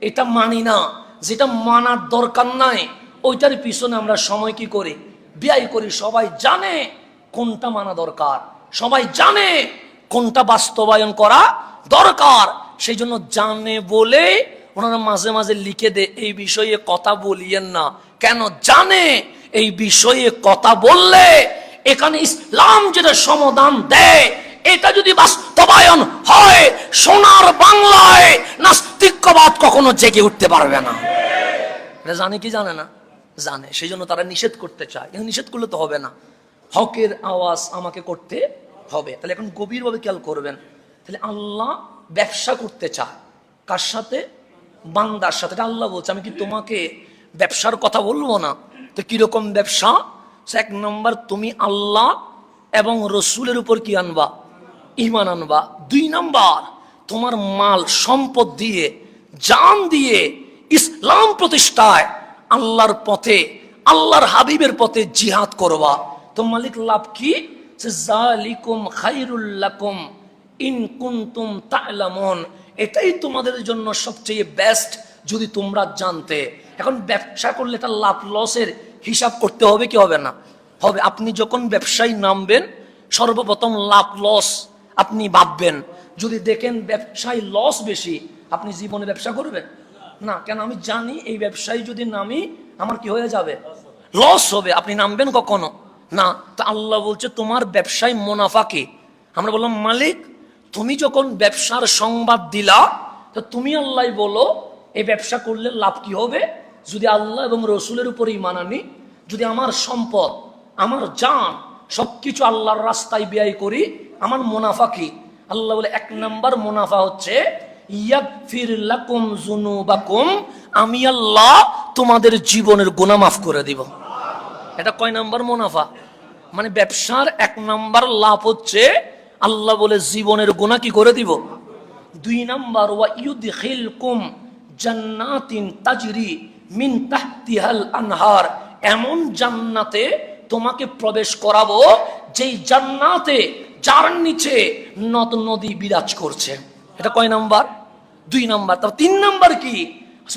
Speaker 1: এটা মানি না, যেটা মানার দরকার নাই ওইটার পিছনে আমরা সময় কি করি? ব্যয় করি। সবাই জানে কোনটা মানা দরকার, সবাই জানে কোনটা বাস্তবায়ন করা দরকার। সেই জন্য জানে বলে ওনারা মাঝে মাঝে লিখে দে, এই বিষয়ে কথা বলিয়েন না। কেন? জানে এই বিষয়ে কথা বললে এখানে ইসলাম যেটা সমাধান দেয়, এটা যদি বাস্তবায়ন হয়, সোনার বাংলায় নাস্তিকবাদ কখনো জেগে উঠতে পারবে না। এটা জানে কি জানে না? জানে। সেই জন্য তারা নিষেধ করতে চায়, কিন্তু নিষেধ করলে তো হবে না, হকের আওয়াজ আমাকে করতে হবে। তাহলে এখন গভীরভাবে খেয়াল করবেন। তাহলে আল্লাহ ব্যবসা করতে চায় কার সাথে? বান্দার সাথে। আল্লাহ বলছে আমি কি তোমাকে ব্যবসার কথা বলবো না? তো কিরকম ব্যবসা? এক নম্বর, তুমি আল্লাহ এবং রসুলের উপর কি আনবা? ঈমান আনবা। 2 নম্বর, তোমার মাল সম্পদ দিয়ে, জান দিয়ে ইসলাম প্রতিষ্ঠায় আল্লাহর পথে, আল্লাহর হাবিবের পথে জিহাদ করবা। তো মালিক লাভ কি? জালিকুম খায়রুল লাকুম ইন কুনতুম তা'লামুন, এটাই তোমাদের জন্য সবচেয়ে বেস্ট যদি তোমরা জানতে। এখন ব্যবসা করলে তার লাভ লসের হিসাব করতে হবে কি হবে না? হবে। আপনি যখন ব্যবসায় নামবেন, সর্বপ্রথম লাভ লস আপনি ভাববেন। যদি দেখেন ব্যবসায় লস বেশি, আপনি জীবনে ব্যবসা করবেন না। কেন? আমি জানি এই ব্যবসায় যদি নামি আমার কি হয়ে যাবে? লস হবে। আপনি নামবেন কখনো না। তো আল্লাহ বলছে তোমার ব্যবসায় মুনাফা কি? আমরা বললাম মালিক তুমি যখন ব্যবসার সংবাদ দিলা, তো তুমি আল্লাহ বলো এই ব্যবসা করলে লাভ কি হবে? যদি আল্লাহ এবং রসুলের উপর ঈমান আনি, যদি আমার সম্পদ, আমার জান সবকিছু আল্লাহর রাস্তায় ব্যয় করি, আমার মুনাফা কি? আল্লাহ বলে 1 নম্বর মুনাফা হচ্ছে ইয়াগফির লাকুম যুনুবাকুম, আমি আল্লাহ তোমাদের জীবনের গুনাহ মাফ করে দিব। এটা কয় নম্বর মুনাফা? মানে ব্যবসার 1 নম্বর লাভ হচ্ছে আল্লাহ বলে জীবনের গুনাহ কি করে দিব। 2 নম্বর, ওয়া ইউদখিলকুম জান্নাতিন তাজরি মিন তাহতিহাল আনহার, এমন জান্নাতে তোমাকে প্রবেশ করাবো যেই জান্নাতে যার নিচে নদ নদী বিরাজ করছে। এটা কয় নাম্বার? 2 নাম্বার। তার 3 নাম্বার কি?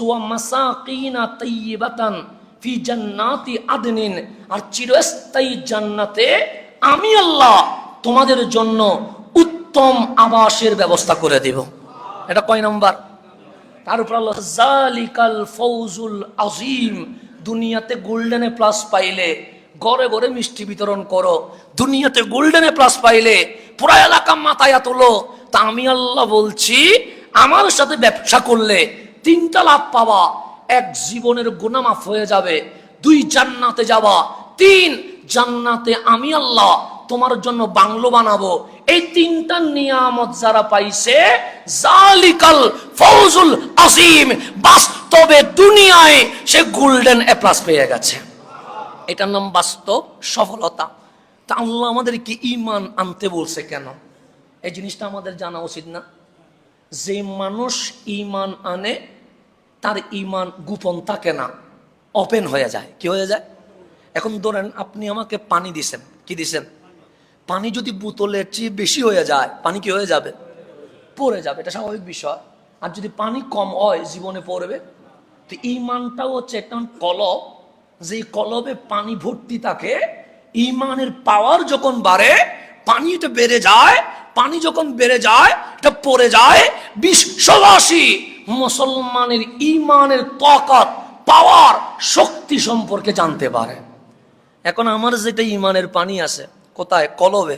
Speaker 1: ওয়া মাসাকিনা তাইয়িবাতান ফি জান্নাতি আদনিন, আর চিরস্থায়ী জান্নাতে আমি আল্লাহ তোমাদের জন্য উত্তম আবাসের ব্যবস্থা করে দেব। এটা কয় নাম্বার? তার উপর আল্লাহ জালিকাল ফৌজুল আজিম, দুনিয়াতে গোল্ডেনে প্লাস পাইলে ঘরে ঘরে মিষ্টি বিতরণ করো, দুনিয়াতে গোল্ডেনে প্লাস পাইলে পুরা এলাকা মাথায় তোলো। তা আমি আল্লাহ বলছি আমার সাথে ব্যবসা করলে 3টা লাভ পাবা। 1, জীবনের গুনাহ মাফ হয়ে যাবে। 2, জান্নাতে যাবা। 3, জান্নাতে আমি আল্লাহ তোমার জন্য বাংলো বানাবো। এই 3টা নিয়ামত যারা পাইছে, জালিকাল ফৌজুল আজিম, বাস্তবে দুনিয়ায় সে গোল্ডেন এ প্লাস পেয়ে গেছে। এটার নাম বাস্তব সফলতা। তা আল্লাহ আমাদেরকে ঈমান আনতে বলছে কেন? এই জিনিসটা আমাদের জানা উচিত না? যে মানুষ ঈমান আনে তার ঈমান গোপন থাকে না, ওপেন হয়ে যায়। কি হয়ে যায়? এখন ধরেন আপনি আমাকে পানি দিছেন, কি দিছেন? পানি যদি বোতলের চেয়ে বেশি হয়ে যায়, পানি কি হয়ে যাবে? পড়ে যাবে, এটা স্বাভাবিক বিষয়। আর যদি পানি কম হয়, জীবনে পড়বে। তো ঈমানটাও হচ্ছে একটা কলব, যে কলবে পানি ভর্তি থাকে। ঈমানের পাওয়ার যখন বাড়ে, পানিটা বেড়ে যায়, পানি যখন বেড়ে যায় এটা পড়ে যায়, বিশ্ববাসী মুসলমানের ইমানের তাকাত, পাওয়ার, শক্তি সম্পর্কে জানতে পারে। এখন আমার যেটা ইমানের পানি আছে কোথায়? কলবে।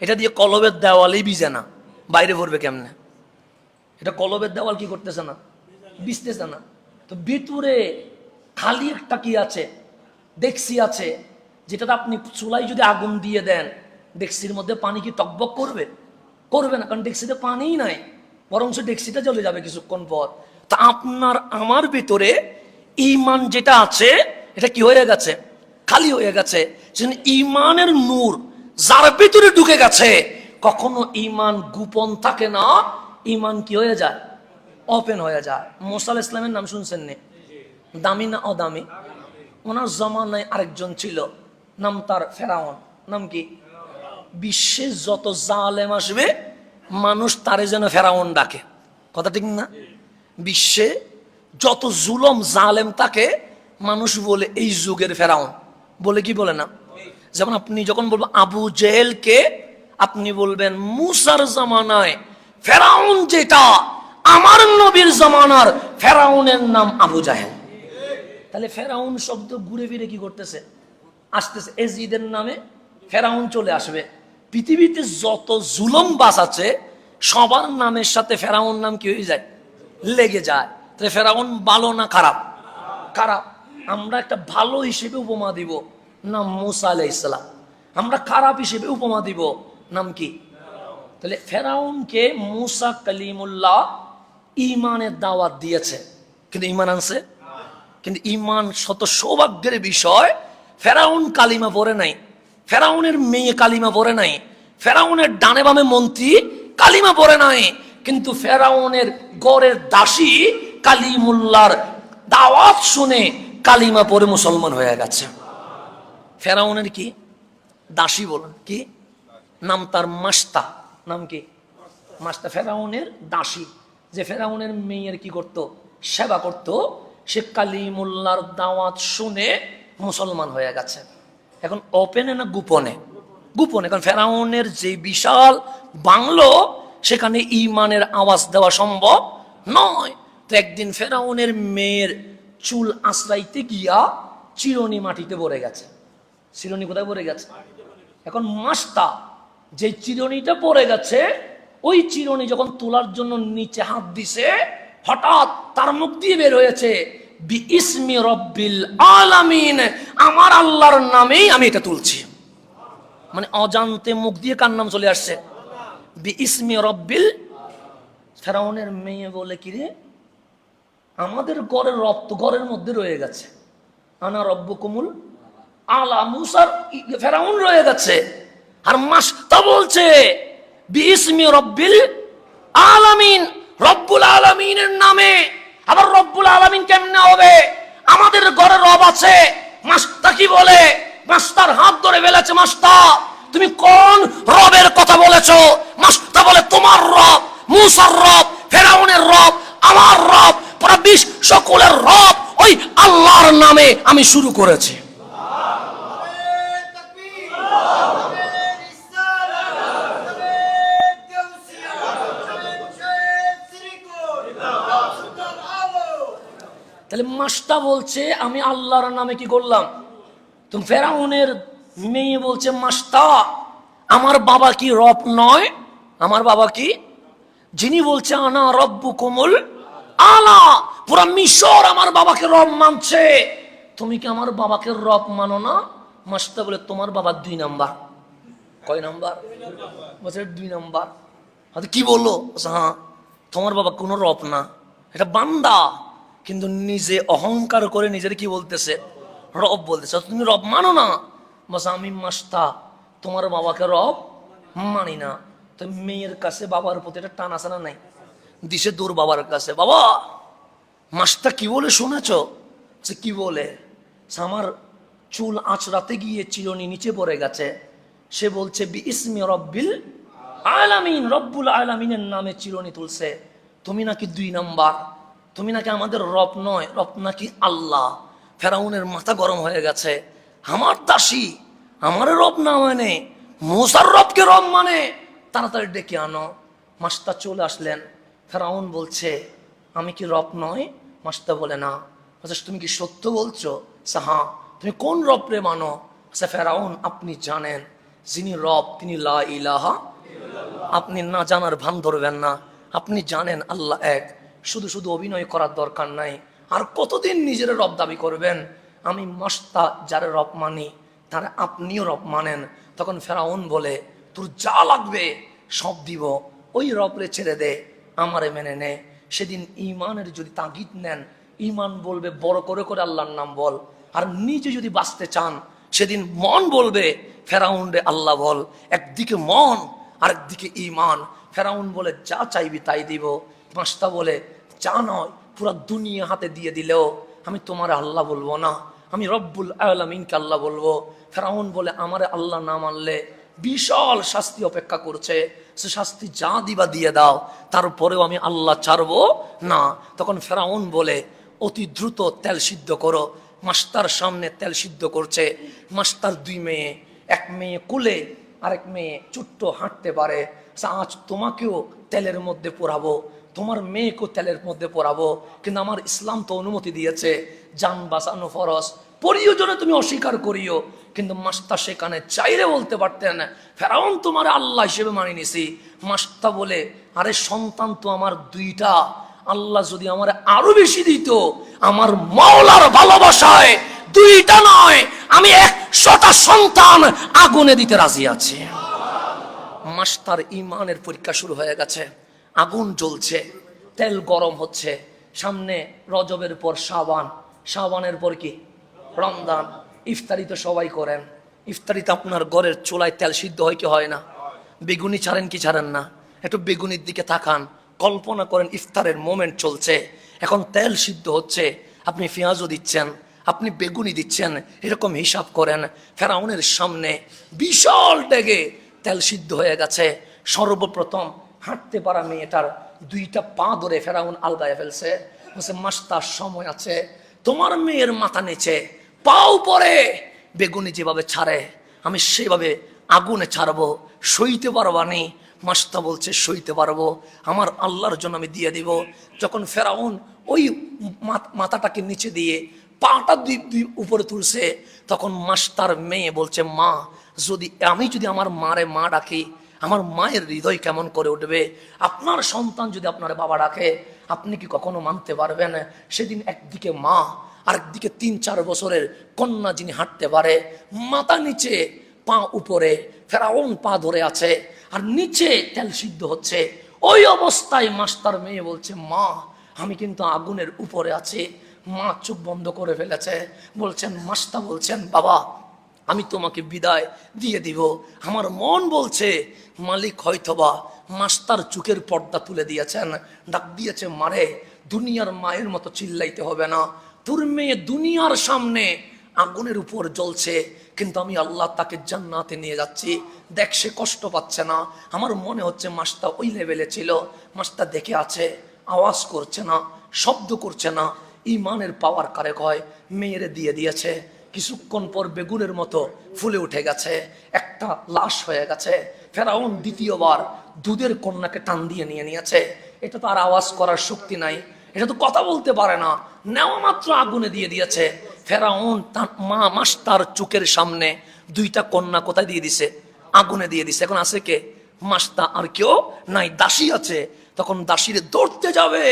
Speaker 1: এটা দিয়ে কলবের দেওয়ালেই ভিজে না, বাইরে পড়বে কেমনে? এটা কলবের দেওয়াল কি করতেছে না, ভিজতেছে না। তো ভিতরে খালি একটা কি আছে, ডেকসি আছে, যেটাতে আপনি চুলায় যদি আগুন দিয়ে দেন, ডেকসির মধ্যে পানি কি টকবক করবে? করবে না, কারণ ডেকসিতে পানিই নাই, বরং ডেকসিটা জ্বলে যাবে কিছুক্ষণ পর। তা আপনার আমার ভিতরে ঈমান যেটা আছে এটা কি হয়ে গেছে? খালি হয়ে গেছে। ঈমানের নূর যার ভিতরে ঢুকে গেছে, কখনো ঈমান গোপন থাকে না, ঈমান কি হয়ে যায়? ওপেন হয়ে যায়। মুসা আলাইহিস সালামের নাম শুনছেন নে? দামি না অদামি? ওনার জমানায় আরেকজন ছিল, নাম তার ফেরাউন। নাম কি? বিশ্বে যত জালেম আসবে মানুষ তারে যেন ফেরাউন ডাকে, কথা ঠিক না? বিশ্বে যত জুলম জালেম তাকে মানুষ বলে এই যুগের ফেরাউন, বলে কি বলে না? যেমন আপনি যখন বলবেন আবু জেহেলকে, আপনি বলবেন মুসার জামানায় ফেরাউন যেটা, আমার নবীর জামানার ফেরাউনের নাম আবু জাহেল। তাহলে ফেরাউন শব্দ ঘুরে ফিরে কি করতেছে? আসতেছে। এজিদের নামে ফেরাউন চলে আসবে। পৃথিবীতে যত জুলম বাস আছে সবার নামের সাথে ফেরাউন নাম কি হয়ে যায়? লেগে যায়। তাহলে ফেরাউন ভালো না খারাপ? খারাপ। আমরা একটা ভালো হিসেবে উপমা দিব, নাম মুসা আলাইহিস সালাম। আমরা খারাপ হিসেবে উপমা দিব, নাম কি? তাহলে ফেরাউনকে মুসা কালিমুল্লাহ ঈমানের দাওয়াত দিয়েছে, কিন্তু ঈমান আনছে? কিন্তু ঈমান শত সৌভাগ্যের বিষয়, ফেরাউন কালিমা পড়ে নাই, ফেরাউনের মেয়ে কালিমা পড়ে নাই, ফেরাউনের ডানে বামে মন্ত্রী কালিমা পড়ে নাই, কিন্তু ফেরাউনের গড়ের দাসী কালিমুল্লাহর দাওয়াত শুনে কালিমা পড়ে মুসলমান হয়ে গেছে। ফেরাউনের কি দাসী বলেন, কি নাম তার? মাস্তা। নাম কি? মাস্তা। ফেরাউনের দাসী, যে ফেরাউনের মেয়ের কি করত? সেবা করত। সে কালিমুল্লাহর দাওয়াত শুনে মুসলমান হয়ে গেছে। এখন ওপেনে না গোপনে? গোপনে, কারণ ফেরাউনের যে বিশাল বাংলো, সেখানে ঈমানের আওয়াজ দেওয়া সম্ভব নয়। তো একদিন ফেরাউনের মেয়ের চুল আশ্রাইতে গিয়া চিরুনি মাটিতে পড়ে গেছে। চিরুনি কোথায় পড়ে গেছে? এখন মাস্তা যে চিরুনিটা পড়ে গেছে, ওই চিরুনি যখন তোলার জন্য নিচে হাত দিছে, হঠাৎ তার মুখ দিয়ে বের হয়েছে বিইসমি রব্বিল আলামিন, আমার আল্লাহর নামেই আমি এটা তুলছি। মানে অজান্তে মুখ দিয়ে কার নাম চলে আসছে? বিইসমি রব্বিল। ফেরাউনের মেয়ে বলে, কি রে, আমাদের ঘরের রব তো ঘরের মধ্যে রয়ে গেছে, আনা রব্বুকুমুল আলা। মুসার ফেরাউন রয়ে গেছে, আর মাস্তা বলছে বিইসমি রব্বিল আলামিন, রব্বুল আলামিনের নামে। আবার রব্বুল আলামিন কেমনে হবে? আমাদের ঘরে রব আছে। মাস্তা কি বলে? মাস্তার হাত ধরে ফেলেছে। মাস্তা, তুমি কোন রবের কথা বলেছো? মাস্তা বলে, তোমার রব, মুসার রব, ফেরাউনের রব, আমার রব, পুরো বিশ্বকুলের রব, ওই আল্লাহর নামে আমি শুরু করেছি। তাহলে মাস্টা বলছে আমি আল্লাহর নামে কি করলাম? তুমি ফেরাউনের মেয়ে বলছে মাস্তা, আমার বাবা কি রব নয়? আমার বাবা কি? যিনি বলছে আনা রব্বুকুমুল আলা, পুরা মিশর আমার বাবাকে রব মানছে, তুমি কি আমার বাবাকে রব মানো না? মাস্টা বলে, তোমার বাবা 2 নাম্বার। কয় নাম্বার? বলছে 2 নাম্বার। কি বললো? হ্যাঁ, তোমার বাবা কোনো রব না, এটা বান্দা, কিন্তু নিজে অহংকার করে নিজের কি বলতেছে? রব বলতেছে। তুমি রব মানো না? বলছে, আমি মাস্তা তোমার বাবাকে রব মানি না। তো মেয়ের কাছে বাবার প্রতি একটা টান আছে না নাই? দিছে দূর বাবার কাছে। বাবা, মাস্তা কি বলে শুনেছ? কি বলে? আমার চুল আঁচড়াতে গিয়ে চিরুনি নিচে পড়ে গেছে। সে বলছে বিইসমি রব্বিল আলামিন, রব্বুল আলামিনের নামে চিরুনি তুলছে। তুমি নাকি 2 নাম্বার, তুমি নাকি আমাদের রব নয়, রব নাকি আল্লাহ। ফেরাউনের মাথা গরম হয়ে গেছে। আমার দাসী আমার রব না মানে মুসার রবকে রব মানে, তাড়াতাড়ি ডেকে আনো। মাস্তা চলে আসলেন। ফেরাউন বলছে, আমি কি রব নয়? মাস্তা বলে, না। বলছে, তুমি কি সত্য বলছো? হ্যাঁ। তুমি কোন রব রে মানো? আচ্ছা ফেরাউন, আপনি জানেন যিনি রব তিনি লা ইলাহা, আপনি না জানার ভান ধরবেন না। আপনি জানেন আল্লাহ এক, শুধু শুধু অভিনয় করার দরকার নাই। আর কতদিন নিজের রব দাবি করবেন? আমি মাস্তা যারা রব মানি তারা আপনিও রব মানেন। তখন ফেরাউন বলে, তোর যা লাগবে সব দিব, ওই রবরে ছেড়ে দে, আমারে মেনে নে। সেদিন ইমানের যদি তাগিদ নেন, ইমান বলবে বড় করে করে আল্লাহর নাম বল। আর নিজে যদি বাঁচতে চান, সেদিন মন বলবে ফেরাউন রে আল্লাহ বল। একদিকে মন আরেকদিকে ইমান। ফেরাউন বলে, যা চাইবি তাই দিব। মাস্তা বলে, যা নয় পুরো দুনিয়া হাতে দিয়ে দিলেও আমি তোমার আল্লাহ বলবো না, আমি রব্বুল আলামিনকে আল্লাহ বলবো। ফেরাউন বলে, আমারে আল্লাহ না মানলে বিশাল শাস্তি অপেক্ষা করছে, সে শাস্তি যা দিবা দিয়ে দাও, তারপরেও আমি আল্লাহ ছাড়বো না। তখন ফেরাউন বলে, অতি দ্রুত তেল সিদ্ধ করো। মাস্টার সামনে তেল সিদ্ধ করছে। মাস্টার দুই মেয়ে, এক মেয়ে কুলে আরেক মেয়ে ছোট্ট হাঁটতে পারে। আজ তোমাকেও তেলের মধ্যে পোড়াবো, তোমার মেয়েকেও তেলের মধ্যে পোড়াবো, কিন্তু আমার ইসলাম তো অনুমতি দিয়েছে জান বাঁচানো ফরজ, প্রয়োজনে তুমি অস্বীকার করিও। কিন্তু মাস্টার সেখানে চাইলে বলতে পারতেন, ফেরাউন তোমার আল্লাহ হিসেবে মানি নিছি। মাস্টার বলে, আরে সন্তান তো আমার দুইটা, আল্লাহ যদি আমার আরো বেশি দিত, আমার মাওলার ভালোবাসায় দুইটা নয় আমি 100টা সন্তান আগুনে দিতে রাজি আছি। মাস্টার ইমানের পরীক্ষা শুরু হয়ে গেছে। আগুন জ্বলছে, তেল গরম হচ্ছে। সামনে রজবের পর শাবান, শাবানের পর কি রমজান। ইফতারি তো সবাই করেন। ইফতারিতে আপনার ঘরের চুলায় তেল সিদ্ধ হয় কি হয় না? বেগুনি ছাড়েন কি ছাড়েন না? একটু বেগুনির দিকে তাকান, কল্পনা করেন ইফতারের মোমেন্ট চলছে, এখন তেল সিদ্ধ হচ্ছে, আপনি পেঁয়াজও দিচ্ছেন, আপনি বেগুনি দিচ্ছেন, এরকম হিসাব করেন। ফেরাউনের সামনে বিশাল ডেগে তেল সিদ্ধ হয়ে গেছে। সর্বপ্রথম হাঁটতে পারা মেয়েটার দুইটা পা ধরে ফেরাউন আলগায় ফেলছে। বলছে, মাস্টার সময় আছে, তোমার মেয়ের মাথা নিচে পাও পরে বেগুনি যেভাবে ছাড়ে আমি সেভাবে আগুনে ছাড়বো, সইতে পারবানি? মাস্টার বলছে, সইতে পারবো, আমার আল্লাহর জন্য আমি দিয়ে দিব। যখন ফেরাউন ওই মাথাটাকে নিচে দিয়ে পাটা দুই উপরে তুলছে, তখন মাস্টার মেয়ে বলছে, মা আমি যদি আমার মারে মা ডাকি, আমার মায়ের হৃদয় কেমন করে উঠবে? আপনার সন্তান যদি আপনার বাবা ডাকে, আপনি কি কখনো মানতে পারবেন? সেদিন একদিকে মা, আরেকদিকে 3-4 বছরের কন্যা যিনি হাঁটতে পারে, মাথা নিচে পা উপরে, ফেরাউন পা ধরে আছে আর নিচে তেল সিদ্ধ হচ্ছে। ওই অবস্থায় মাস্টার মেয়ে বলছে, মা আমি কিন্তু আগুনের উপরে আছি। মা চোখ বন্ধ করে ফেলেছে। বলছেন মাস্টার বলছেন, বাবা আমি তোমাকে বিদায় দিয়ে দিব। আমার মন বলছে মালিক হয়তোবা মাস্টার চোখের পর্দা তুলে দিয়েছেন, ডাক দিয়েছে, মারে দুনিয়ার মায়ের মতো চিল্লাইতে হবে না, তোর মেয়ে দুনিয়ার সামনে আগুনের উপর জ্বলছে, কিন্তু আমি আল্লাহ তাকে জান্নাতে নিয়ে যাচ্ছি, দেখ সে কষ্ট পাচ্ছে না। আমার মনে হচ্ছে মাস্টার ওই লেভেলে ছিল। মাস্টার দেখে আছে, আওয়াজ করছে না, শব্দ করছে না। ইমানের পাওয়ার কারে কয়? মেয়েরে দিয়ে দিয়েছে। কিছুক্ষণ পর বেগুনের মতো ফুলে উঠে গেছে, একটা লাশ হয়ে গেছে। ফেরাউন দ্বিতীয়বার দুধের কন্যাকে টান দিয়ে নিয়ে নিয়েছে। এটা তো আর আওয়াজ করার শক্তি নাই, এটা তো কথা বলতে পারে না, নেওয়া মাত্র আগুনে দিয়ে দিয়েছে। ফেরাউন তার মা মাস্টার চোখের সামনে দুইটা কন্যা কোথায় দিয়ে দিছে? আগুনে দিয়ে দিছে। এখন আছে কে? মাস্টার আর কেউ নাই, দাসী আছে। তখন দাসীরে ধরতে যাবে,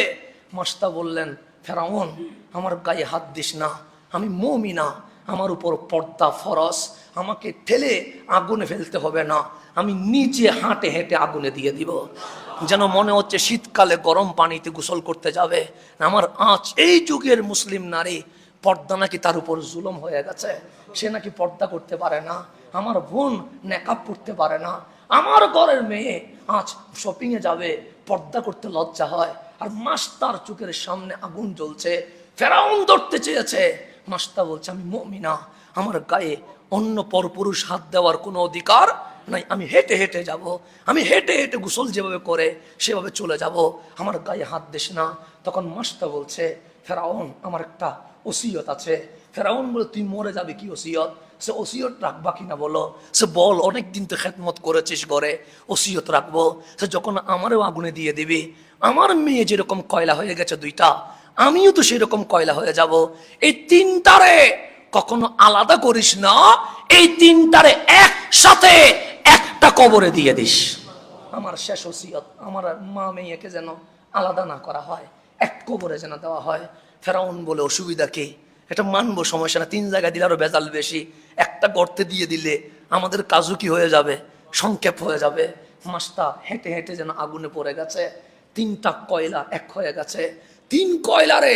Speaker 1: মাস্টার বললেন, ফেরাউন আমার গায়ে হাত দিস না, আমি মুমিনা, আমার উপর পর্দা ফরজ, আমাকে ঠেলে আগুনে ফেলতে হবে না, আমি নিচে হাঁটে হেঁটে আগুনে দিয়ে দিব। যেন মনে হচ্ছে শীতকালে গরম পানিতে গোসল করতে যাবে। আমার আঁচ, এই যুগের মুসলিম নারী পর্দা নাকি তার উপর জুলুম হয়ে গেছে, সে নাকি পর্দা করতে পারে না। আমার বোন নেকাব পড়তে পারে না, আমার ঘরের মেয়ে আজ শপিংয়ে যাবে, পর্দা করতে লজ্জা হয়। আর মাস্টার চোখের সামনে আগুন জ্বলছে, ফেরাউন ধরতে চেয়েছে। মাস্টার বলছে, আমি মুমিনা, আমার গায়ে অন্য পরপুরুষ হাত দেওয়ার কোনো অধিকার নাই, আমি হেঁটে হেঁটে যাব, আমি হেঁটে হেঁটে গোসল যেভাবে করে সেভাবে চলে যাব, আমার গায়ে হাত দিস না। তখন মাস্টার বলছে, ফেরাউন আমার একটা ওসিয়ত আছে। ফেরাউন বলে, তুই মরে যাবে, কি ওসিয়ত? সে ওসিয়ত রাখবা কিনা বলো। সে বল, অনেকদিন তো খেদমত করেছিস ঘরে, ওসিয়ত রাখবো। সে যখন আমারও আগুনে দিয়ে দিবি, আমার মেয়ে যেরকম কয়লা হয়ে গেছে দুইটা, আমিও তো সেরকম কয়লা হয়ে যাব। এই তিনটারে কখনো আলাদা করিস না, এই তিনটারে একসাথে একটা কবরে দিয়ে দিস। আমার শেষ ওসিয়ত, আমার মা মেয়েকে যেন আলাদা না করা হয়, এক কবরে যেন দেওয়া হয়। ফেরাউন বলে অসুবিধা কি, এটা মানবো, সমস্যা না, 3 জায়গায় দিলে আরো বেজাল বেশি, একটা গর্তে দিয়ে দিলে আমাদের কাজও কি হয়ে যাবে, সংক্ষেপ হয়ে যাবে। মাছটা হেঁটে হেঁটে যেন আগুনে পড়ে গেছে, 3টা কয়লা এক হয়ে গেছে, 3 কয়লারে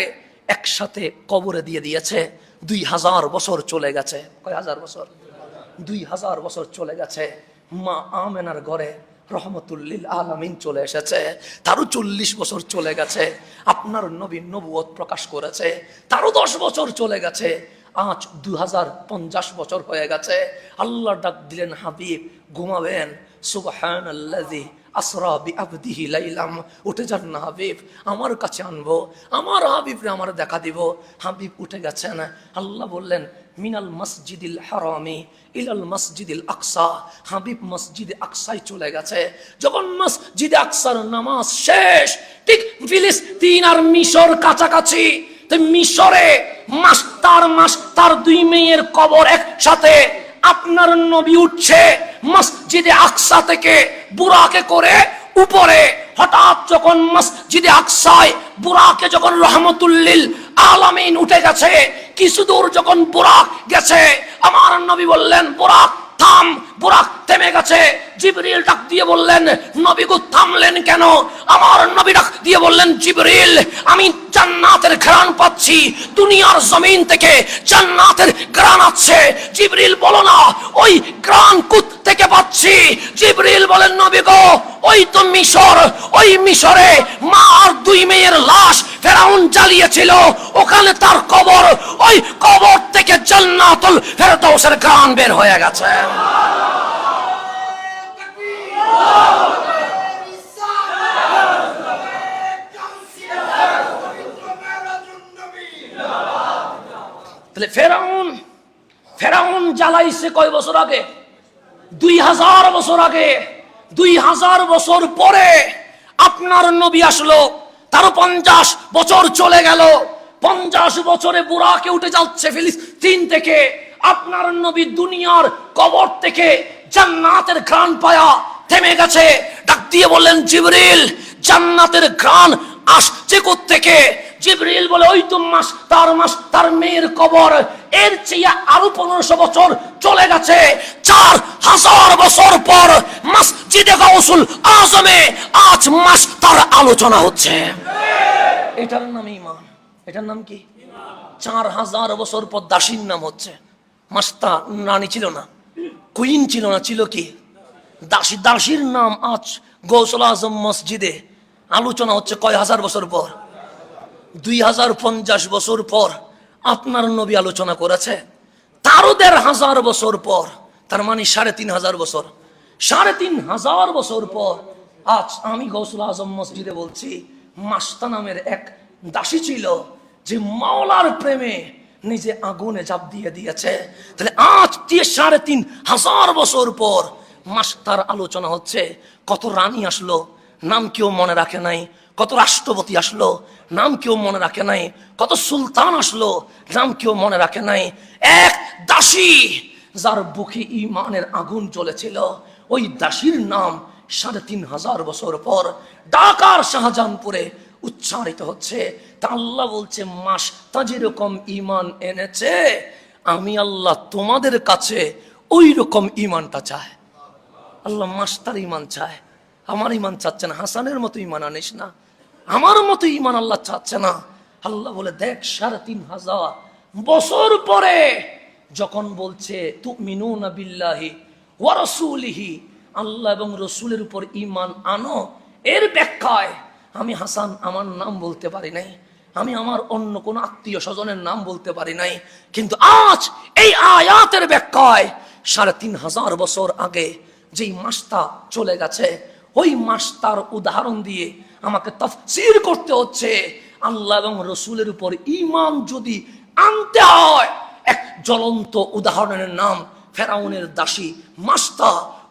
Speaker 1: একসাথে কবরে দিয়ে দিয়েছে। 2000 বছর চলে গেছে। কয় হাজার বছর? 2000 বছর চলে গেছে। মা আমেনার ঘরে রহমতুল্লিল আলামিন চলে এসেছে, তারও 40 বছর চলে গেছে। আপনার নবী নবুয়ত প্রকাশ করেছে, তারও 10 বছর চলে গেছে। আজ 2050 বছর হয়ে গেছে। আল্লাহ ডাক দিলেন, হাবিব ঘুমাবেন, সুবহানাল্লাযী আসরা বিআবদিহি লাইলাম, উঠে যান না হাবিব, আমার কাছে আনবো, আমার হাবিবরে আমার দেখা দিব। হাবিব উঠে গেছেন। আল্লাহ বললেন, মিনাল মসজিদিল হারামি ইলাল মসজিদিল আকসা, হাবিব মসজিদে আকসায় চলে গেছে। যখন মসজিদে আকসার নামাজ শেষ, ঠিক ফিলিস্তিন আর মিশর কাছাকাছি, তো মিশরে মাস্টার 2 মেয়ের কবর একসাথে। আপনার নবী উঠছে মসজিদে আকসা থেকে বুরাকে করে উপরে। হঠাৎ যখন মসজিদে আকসায় বুরাকে যখন রহমতুল্লিল আলামিন উঠে গেছে, কিছু দূর যখন বুরাক গেছে, আমার নবী বললেন, বুরাক থাম। বুরাক থেমে গেছে। জিবরিল ডাক দিয়ে বললেন, নবী গো থামলেন কেন? আমার নবী ডাক দিয়ে বললেন, জিবরিল আমি জান্নাতের ঘ্রাণ পাচ্ছি, দুনিয়ার জমিন থেকে জান্নাতের ঘ্রাণ আছে। জিবরিল বলো না ওই ঘ্রাণ কোথা থেকে পাচ্ছি? জিবরিল বলেন, নবী গো ওই তো মিশর, ওই মিশরে মা আর 2 মেয়ের লাশ ফেরাউন জ্বালিয়েছিল, ওখানে তার কবর, ওই কবর থেকে জান্নাতুল ফেরদাউসের ঘ্রাণ বের হয়ে গেছে। তাহলে ফেরাউন জ্বালাইছে কয় বছর আগে? 2000 বছর আগে। 2000 বছর পরে আপনার নবী আসলো, তারও 50 বছর চলে গেল। 50 বছরে বুরাকে উঠে যাচ্ছে ফিলিস্তিন থেকে। আপনার নবী দুনিয়ার কবর থেকে জান্নাতের ঘ্রাণ পায়া থেমে গেছে। ডাক দিয়ে বললেন, জিবরিল জান্নাতের ঘ্রাণ আসছে কোত্থেকে? জিবরিল বলে, ওই তো মাস্টার মেয়ের কবর, এর চেয়ে আরো 1500 বছর চলে গেছে। 4000 বছর পর মসজিদে গাউসুল আজমে আজ মাস্টার আলোচনা হচ্ছে। এটার নাম ঈমান। এটার নাম কি? 4000 বছর পর দাসীর নাম হচ্ছে মাস্টার। রানী ছিল না, কুইন ছিল না, ছিল কি? দাসী। দাসীর নাম আজ গৌসুল আজম মসজিদে আলোচনা হচ্ছে কয় হাজার বছর পর? 2050 বছর পর আপনার নবী আলোচনা করেছে, তারও 1500 বছর পর, তার মানে 3500 বছর। 3500 বছর পর আজ আমি গৌসুল আজম মসজিদে বলছি, মাস্তা নামের এক দাসী ছিল যে মাওলার প্রেমে নিজে আগুনে ঝাঁপ দিয়ে দিয়েছে। তাহলে আজ 3500 বছর পর মাস্টার আলোচনা হচ্ছে। কত রানী আসলো, নাম কেউ মনে রাখে নাই। কত রাষ্ট্রপতি আসলো, নাম কেউ মনে রাখে নাই। কত সুলতান আসলো, নাম কেউ মনে রাখে নাই। এক দাসী যার বুকে ঈমানের আগুন জ্বলেছিল, ওই দাসীর নাম 3500 বছর পর ঢাকার শাহজাহানপুরে উচ্চারিত হচ্ছে। তা আল্লাহ বলছে, মাসটা যেরকম ঈমান এনেছে, আমি আল্লাহ তোমাদের কাছে ওই রকম ঈমানটা চাই। আল্লাহ মাস্টার ঈমান চায়, আমার ঈমান চাচ্ছে না। হাসানের মতো ঈমান আনিস না, আমার মতো ঈমান আল্লাহ চাচ্ছে না। আল্লাহ বলে, দেখ 3500 বছর পরে যখন বলছে তুমিনুনা বিল্লাহি ওয়া রাসূলিহি, আল্লাহ এবং রসুলের উপর ঈমান আনো, এর ব্যাখ্যায় আমি হাসান আমার নাম বলতে পারি নাই, আমি আমার অন্য কোন আত্মীয় স্বজনের নাম বলতে পারি নাই, কিন্তু আজ এই আয়াতের ব্যাখ্যায় 3500 বছর আগে যেই মাসটা চলে গেছে, ওই মাসটার উদাহরণ দিয়ে আমাকে তাফসীর করতে হচ্ছে। আল্লাহ এবং রসুলের উপর ঈমান যদি আনতে হয়, এক জ্বলন্ত উদাহরণের নাম ফেরাউনের দাসী মাস্তা।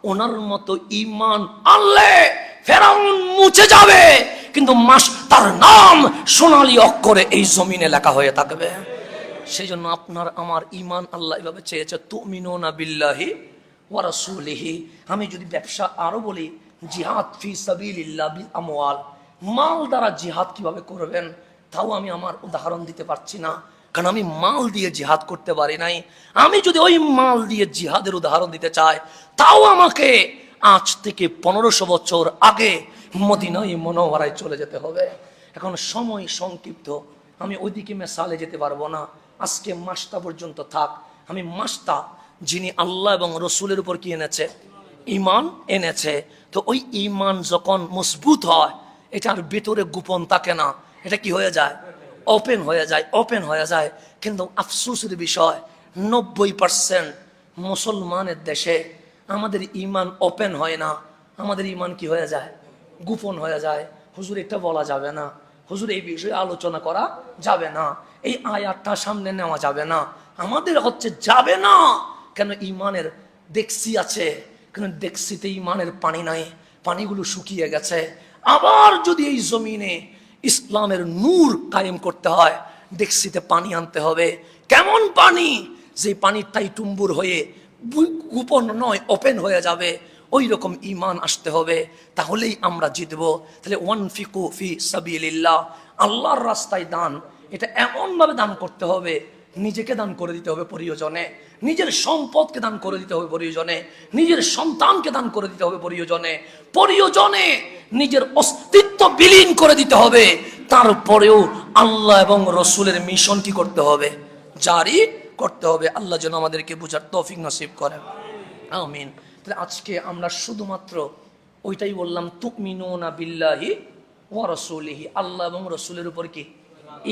Speaker 1: ওনার মতো ঈমান আনলে ফেরাউন মুছে যাবে, কিন্তু তার নাম সোনালী অক্ষরে এই জমিনে লেখা হয়ে থাকবে। সেই জন্য আপনার আমার ঈমান আল্লাহ এভাবে চেয়েছে, তুমিনুনা বিল্লাহি ওয়া রাসূলিহি। আমি যদি ব্যবসা আরো বলি, জিহাদ ফি সাবিলিল্লাহ বিল আমওয়াল, মাল দ্বারা জিহাদ কিভাবে করবেন তাও আমি আমার উদাহরণ দিতে পারছি না, কারণ আমি মাল দিয়ে জিহাদ করতে পারি নাই। আমি যদি ওই মাল দিয়ে জিহাদের উদাহরণ দিতে চাই, তাও আমাকে আজ থেকে 1500 বছর আগে মদিনায় মুনাওয়ারায় চলে যেতে হবে। এখন সময় সংক্ষিপ্ত, আমি ওইদিকে মেসালে যেতে পারবো না। আজকে মাসটা পর্যন্ত থাক। আমি মাসটা যিনি আল্লাহ এবং রসুলের উপর কি এনেছে, ঈমান এনেছে, তো ওই ঈমান যখন মজবুত হয়, এটার ভেতরে গোপন থাকে না, এটা কি হয়ে যায়, ওপেন হয়ে যায়, ওপেন হয়ে যায়। কিন্তু আফসোসের বিষয়, 90% মুসলমানের দেশে আমাদের ঈমান ওপেন হয় না, আমাদের ঈমান কি হয়ে যায়, গোপন হয়ে যায়। হুজুর এটা বলা যাবে না, হুজুর এই বিষয়ে আলোচনা করা যাবে না, এই আয়াতটা সামনে নেওয়া যাবে না, আমাদের হচ্ছে যাবে না। কেন? ঈমানের ডেকসি আছে, কিন্তু ডেকসিতে ঈমানের পানি নাই, পানিগুলো শুকিয়ে গেছে। আবার যদি এই জমিনে ইসলামের নূর কায়েম করতে হয়, ডেকসিতে পানি আনতে হবে। কেমন পানি? যে পানিটাই টুম্বুর হয়ে গোপন নয়, ওপেন হয়ে যাবে, ওই রকম ঈমান আসতে হবে, তাহলেই আমরা জিতবো। তাহলে ওয়ানফিকু ফি সাবিলিল্লাহ, আল্লাহর রাস্তায় দান, এটা এমন ভাবে দান করতে হবে, নিজেকে দান করে দিতে হবে প্রয়োজনে, নিজের সম্পদকে দান করে দিতে হবে প্রয়োজনে, নিজের সন্তানকে দান করে দিতে হবে প্রয়োজনে, প্রয়োজনে নিজের অস্তিত্ব বিলীন করে দিতে হবে। তারপরেও আল্লাহ এবং রসুলের মিশন কি করতে হবে, জারি করতে হবে। আল্লাহ যেন আমাদেরকে বুঝার তৌফিক নসিব করেন, আমিন। তাহলে আজকে আমরা শুধুমাত্র ওইটাই বললাম, তুমিনুনা বিল্লাহি ওয়া রাসূলিহি, আল্লাহ এবং রসুলের উপর কি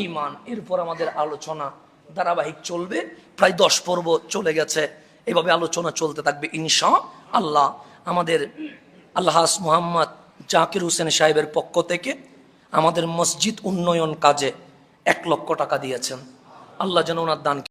Speaker 1: ঈমান। এরপর আমাদের আলোচনা ধারাবাহিক চলবে, প্রায় 10 পর্ব চলে গেছে, এভাবে আলোচনা চলতে থাকবে ইনশাআল্লাহ। আমাদের আলহাজ মুহাম্মদ জাকির হোসেন সাহেবের পক্ষ থেকে আমাদের মসজিদ উন্নয়ন কাজে 1 লক্ষ টাকা দিয়েছেন। আল্লাহ যেন ওনার দান